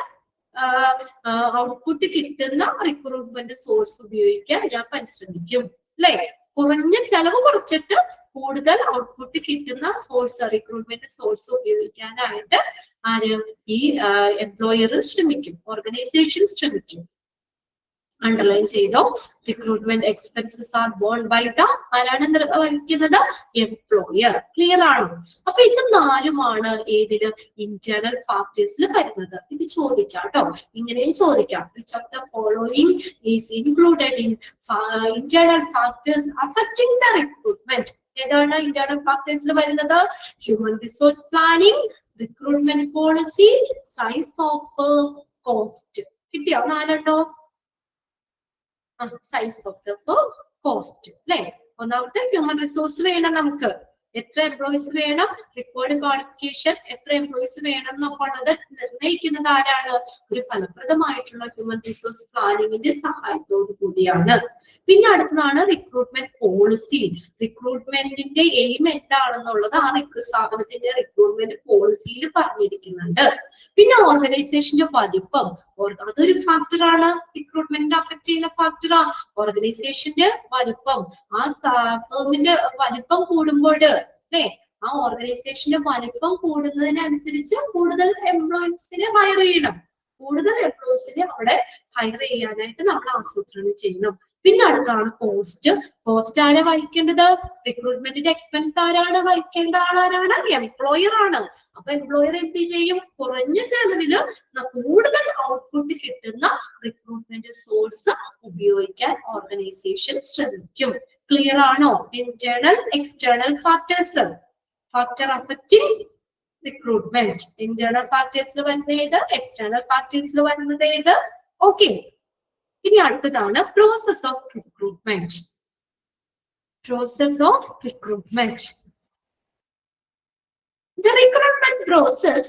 ഔട്ട്പുട്ട് കിട്ടുന്ന റിക്രൂട്ട്മെന്റ് സോഴ്സ് ഉപയോഗിക്കാൻ ഞാൻ പരിശ്രമിക്കും അല്ലെ. കുറഞ്ഞ ചെലവ് കുറച്ചിട്ട് കൂടുതൽ ഔട്ട്പുട്ട് കിട്ടുന്ന സോഴ്സ് റിക്രൂട്ട്മെന്റ് സോഴ്സ് ഉപയോഗിക്കാനായിട്ട് ഈ എംപ്ലോയർ ശ്രമിക്കും, ഓർഗനൈസേഷൻ ശ്രമിക്കും. അണ്ടർലൈൻ ചെയ്തോ. Recruitment expenses are borne by the ആരാണ് നിർവഹിക്കുന്നത്? എംപ്ലോയർ. ക്ലിയർ ആണോ? അപ്പൊ ഇത് നാലുമാണ് ഏതില്? ഇന്റേണൽ ഫാക്ടേഴ്സിൽ വരുന്നത്. ഇത് ചോദിക്കാം കേട്ടോ, ഇങ്ങനെയും ചോദിക്കാം. Which of the following is included in internal factors affecting the recruitment? ഏതാണ് ഇന്റേണൽ ഫാക്ടേഴ്സിൽ വരുന്നത്? Human resource planning, recruitment policy, size of cost. കിട്ടിയോ? നാലെണ്ണോ? സൈസ് ഓഫ് ദ കോസ്റ്റ് അല്ലെ. ഒന്നാമത്തെ ഹ്യൂമൻ റിസോഴ്സ് വേണം നമുക്ക്. എത്ര എംപ്ലോയീസ് വേണം, റിക്വയർഡ് ക്വാളിഫിക്കേഷൻ, എത്ര എംപ്ലോയീസ് വേണം എന്നുള്ളത് നിർണ്ണയിക്കുന്നത് ആരാണ്? ഒരു ഫലപ്രദമായിട്ടുള്ള ഹ്യൂമൻ റിസോഴ്സ് പ്ലാനിങ്ങിന്റെ സഹായത്തോടു കൂടിയാണ്. പിന്നെ അടുത്തതാണ് റിക്രൂട്ട്മെന്റ് പോളിസി. റിക്രൂട്ട്മെന്റിന്റെ എയിം എന്താണെന്നുള്ളത് ആ സ്ഥാപനത്തിന്റെ റിക്രൂട്ട്മെന്റ് പോളിസിയിൽ പറഞ്ഞിരിക്കുന്നുണ്ട്. പിന്നെ ഓർഗനൈസേഷന്റെ വലിപ്പം, അതൊരു ഫാക്ടറാണ്, റിക്രൂട്ട്മെന്റിനെ അഫക്ട് ചെയ്യുന്ന ഫാക്ടറാണ്. ഓർഗനൈസേഷന്റെ വലിപ്പം, ആ ഫേമിന്റെ വലിപ്പം കൂടുമ്പോൾ അല്ലെ, ആ ഓർഗനൈസേഷന്റെ വലിപ്പം കൂടുന്നതിനനുസരിച്ച് കൂടുതൽ എംപ്ലോയീസിനെ ഹയർ ചെയ്യണം. കൂടുതൽ എംപ്ലോയീസിനെ അവിടെ ഹയർ ചെയ്യാനായിട്ട് നമ്മൾ ആസൂത്രണം ചെയ്യണം. പിന്നെ അടുത്താണ് കോസ്റ്റ്. കോസ്റ്റ് ആരാ വഹിക്കേണ്ടത്? റിക്രൂട്ട്മെന്റിന്റെ എക്സ്പെൻസ് ആരാണ് വഹിക്കേണ്ട? ആളാരാണ്? എംപ്ലോയർ ആണ്. അപ്പൊ എംപ്ലോയർ എന്ത് ചെയ്യും? കുറഞ്ഞ ചെലവില് കൂടുതൽ ഔട്ട്പുട്ട് കിട്ടുന്ന റിക്രൂട്ട്മെന്റ് സോഴ്സ് ഉപയോഗിക്കാൻ ഓർഗനൈസേഷൻ ശ്രമിക്കും. ക്ലിയർ ആണോ? Internal external factors, factor affecting recruitment. Internal ഫാക്ടേഴ്സിൽ വരുന്നത് ഏത്? എക്സ്റ്റേണൽ ഫാക്ടേഴ്സിൽ വരുന്നത് ഏത്? ഓക്കെ. ഇനി അടുത്തതാണ് process of recruitment. Process of recruitment. The recruitment process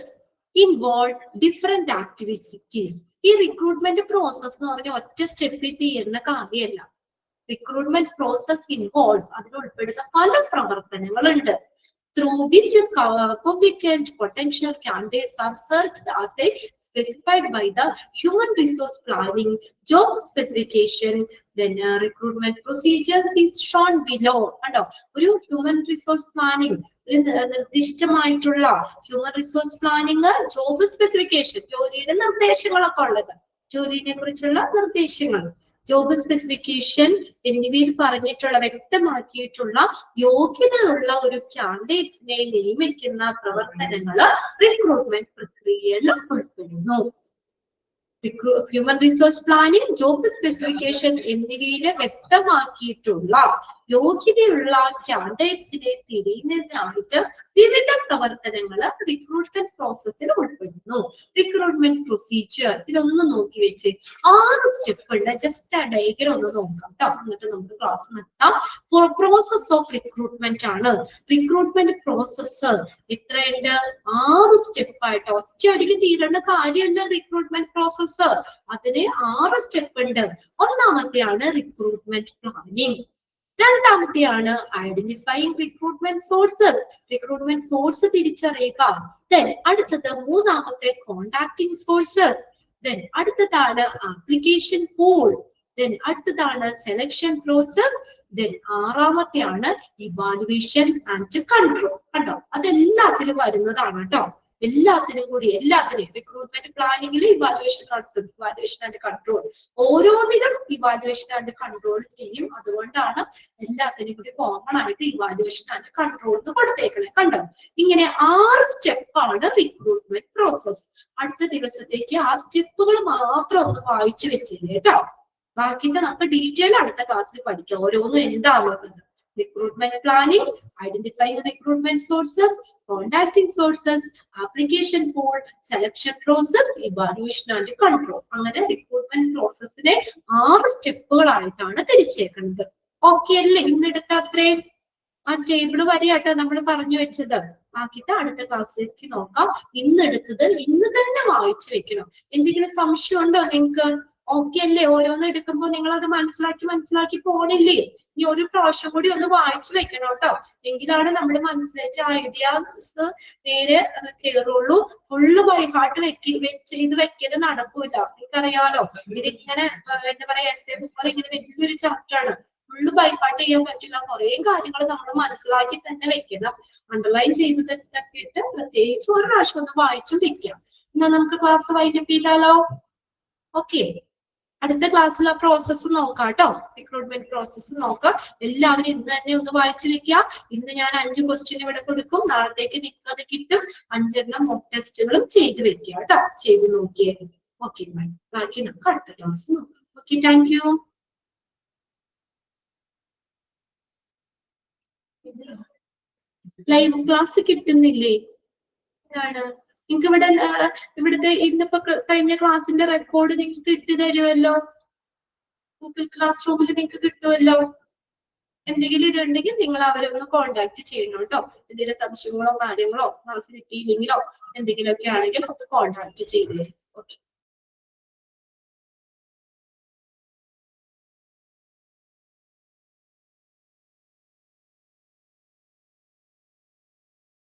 involve different activities. ഈ റിക്രൂട്ട്മെന്റ് പ്രോസസ് എന്ന് പറഞ്ഞ ഒറ്റ സ്റ്റെപ്പിൽ ചെയ്യുന്ന കാര്യമല്ല. റിക്രൂട്ട്മെന്റ് പ്രോസസ് ഇൻവോൾവ്സ്, അതിൽ ഉൾപ്പെടുന്ന പല പ്രവർത്തനങ്ങളുണ്ട്. Through which competent potential candidates are searched as a specified by the human resource planning job specification. Then recruitment procedures is shown below. കണ്ടോ, ഒരു ഹ്യൂമൻ റിസോഴ്സ് പ്ലാനിങ്, ഒരു നിർദ്ദിഷ്ടമായിട്ടുള്ള human resource planning, job specification, ജോലിയുടെ നിർദ്ദേശങ്ങളൊക്കെ ഉള്ളത്, ജോലിനെ കുറിച്ചുള്ള നിർദ്ദേശങ്ങൾ, job specification എന്നിവയിൽ പറഞ്ഞിട്ടുള്ള വ്യക്തമാക്കിയിട്ടുള്ള യോഗ്യതയുള്ള ഒരു കാൻഡിഡേറ്റ്സിനെ നിയമിക്കുന്ന പ്രവർത്തനങ്ങൾ റിക്രൂട്ട്മെന്റ് പ്രക്രിയയിൽ ഉൾപ്പെടുന്നു. Human resource planning, job specification എന്നിവയിലെ വ്യക്തമാക്കിയിട്ടുള്ള യോഗ്യതയുള്ള കാൻഡിഡേറ്റ്സിനെ തിരയുന്നതിനായിട്ട് വിവിധ പ്രവർത്തനങ്ങൾ റിക്രൂട്ട്മെന്റ് പ്രോസസ്സിൽ ഉൾപ്പെടുന്നു. റിക്രൂട്ട്മെന്റ് പ്രൊസീജിയർ ഇതൊന്ന് നോക്കി വെച്ച് 6 സ്റ്റെപ്പ് ഉണ്ട്. ജസ്റ്റ് ആ ഡയഗ്രം ഒന്ന് നോക്കാം കേട്ടോ, എന്നിട്ട് നമുക്ക് ക്ലാസ് നിർത്താം. പ്രോസസ് ഓഫ് റിക്രൂട്ട്മെന്റ് ആണ്. റിക്രൂട്ട്മെന്റ് പ്രോസസ്സ് എത്രയുണ്ട്? 6 സ്റ്റെപ്പായിട്ട് ഒറ്റയടിക്ക് തീരേണ്ട കാര്യമല്ല റിക്രൂട്ട്മെന്റ് പ്രോസസ്സ്. അതിന് 6 സ്റ്റെപ്പ് ഉണ്ട്. ഒന്നാമത്തെയാണ് റിക്രൂട്ട്മെന്റ് പ്ലാനിങ്. രണ്ടാമത്തെയാണ് identifying recruitment sources, recruitment source തിരിച്ചറിയുക. ദെൻ അടുത്തത് മൂന്നാമത്തെ കോണ്ടാക്ടിങ് സോഴ്സസ്. ദെൻ അടുത്തതാണ് ആപ്ലിക്കേഷൻ പൂൾ. ദെൻ അടുത്തതാണ് സെലക്ഷൻ പ്രോസസ്. ദെൻ ആറാമത്തെയാണ് ഇവാലുവേഷൻ ആൻഡ് കൺട്രോൾ. കണ്ടോ, അതെല്ലാത്തിലും വരുന്നതാണ് കേട്ടോ. എല്ലാത്തിനും റിക്രൂട്ട്മെന്റ് പ്ലാനിങ്ങിൽ ഇവാലുവേഷൻ നടത്തും, ഇവാലുവേഷൻ ആൻഡ് കൺട്രോൾ. ഓരോന്നിനും ഇവാലുവേഷൻ ആൻഡ് കൺട്രോൾ ചെയ്യും. അതുകൊണ്ടാണ് എല്ലാത്തിനും കൂടി കോമൺ ആയിട്ട് ഇവാലുവേഷൻ ആൻഡ് കൺട്രോൾ എന്ന് കൊടുത്തേക്കണേ. കണ്ടോ, ഇങ്ങനെ 6 സ്റ്റെപ്പാണ് റിക്രൂട്ട്മെന്റ് പ്രോസസ്. അടുത്ത ദിവസത്തേക്ക് ആ സ്റ്റെപ്പുകൾ മാത്രം ഒന്ന് വായിച്ചു വെച്ചില്ലേ കേട്ടോ. ബാക്കിത്തെ നമുക്ക് ഡീറ്റെയിൽ അടുത്ത ക്ലാസ്സിൽ പഠിക്കാം, ഓരോന്നും എന്താവുന്നത്. Recruitment planning, identifying recruitment sources, contacting sources, application pool, selection process, evaluation and control. അങ്ങനെ റിക്രൂട്ട്മെന്റ് പ്രോസസ്സിനെ 6 സ്റ്റെപ്പുകളായിട്ടാണ് തിരിച്ചേക്കുന്നത്. ഓക്കെ അല്ലേ? ഇന്നെടുത്ത അത്രയും ആ ടേബിള് വരെയാട്ടോ നമ്മൾ പറഞ്ഞു വെച്ചത്. ബാക്കിത്തെ അടുത്ത ക്ലാസ്സിലേക്ക് നോക്കാം. ഇന്നെടുത്തത് ഇന്ന് തന്നെ വായിച്ചു വെക്കണം. എന്തെങ്കിലും സംശയം ഉണ്ടോ നിങ്ങൾക്ക്? ഓക്കെ അല്ലേ? ഓരോന്ന് എടുക്കുമ്പോൾ നിങ്ങൾ അത് മനസ്സിലാക്കി പോണില്ലേ? ഈ ഒരു പ്രാവശ്യം കൂടി ഒന്ന് വായിച്ചു വെക്കണം കേട്ടോ. എങ്കിലാണ് നമ്മുടെ മനസ്സിലേക്ക് ഐഡിയാസ് നേരെ കയറുള്ളൂ. ഫുള്ള് ബൈഹാർട്ട് ചെയ്ത് വെക്കല് നടക്കൂല. നിങ്ങൾക്കറിയാലോ, ഇതിങ്ങനെ എന്താ പറയാ, essay ബുക്കുകൾ ഇങ്ങനെ വലിയൊരു ചാപ്റ്റർ ആണ്. ഫുള്ള് ബൈഹാർട്ട് ചെയ്യാൻ പറ്റില്ല. കുറെ കാര്യങ്ങൾ നമ്മൾ മനസ്സിലാക്കി തന്നെ വെക്കണം. അണ്ടർലൈൻ ചെയ്തിട്ടൊക്കെ ഇട്ട് പ്രത്യേകിച്ച് ഒരു പ്രാവശ്യം ഒന്ന് വായിച്ചും വെക്കാം. എന്നാ നമുക്ക് ക്ലാസ് വൈൻഡപ്പ് ചെയ്താലോ? ഓക്കെ, അടുത്ത ക്ലാസ്സിൽ ആ പ്രോസസ്സ് നോക്കാം കേട്ടോ. റിക്രൂട്ട്മെന്റ് പ്രോസസ്സ് നോക്കാം. എല്ലാവരും ഇന്ന് തന്നെ ഒന്ന് വായിച്ചു വെക്കുക. ഇന്ന് ഞാൻ 5 ക്വസ്റ്റ്യൻ ഇവിടെ കൊടുക്കും. നാളത്തേക്ക് നിങ്ങൾക്ക് അത് കിട്ടും. 5 മോക്ക് ടെസ്റ്റുകളും ചെയ്ത് വെക്കുക കേട്ടോ. ചെയ്ത് നോക്കിയേ. ഓക്കെ, ബാക്കി നമുക്ക് അടുത്ത ക്ലാസ് നോക്കാം. Okay, thank you. Live class കിട്ടുന്നില്ലേ? എന്താണ് നിങ്ങൾക്ക് ഇവിടുത്തെ ഇന്നിപ്പോ കഴിഞ്ഞ ക്ലാസ്സിന്റെ റെക്കോർഡ് നിങ്ങൾക്ക് ഇട്ട് തരുമല്ലോ. ഗൂഗിൾ ക്ലാസ് റൂമിൽ നിങ്ങൾക്ക് കിട്ടുമല്ലോ. എന്തെങ്കിലും ഇതുണ്ടെങ്കിൽ നിങ്ങൾ അവരെ ഒന്ന് കോൺടാക്ട് ചെയ്യണം കേട്ടോ. എന്തെങ്കിലും സംശയങ്ങളോ കാര്യങ്ങളോ ക്ലാസ് കിട്ടിയില്ലെങ്കിലോ എന്തെങ്കിലുമൊക്കെ ആണെങ്കിൽ ഒന്ന് കോൺടാക്ട് ചെയ്തേ. ഓക്കെ.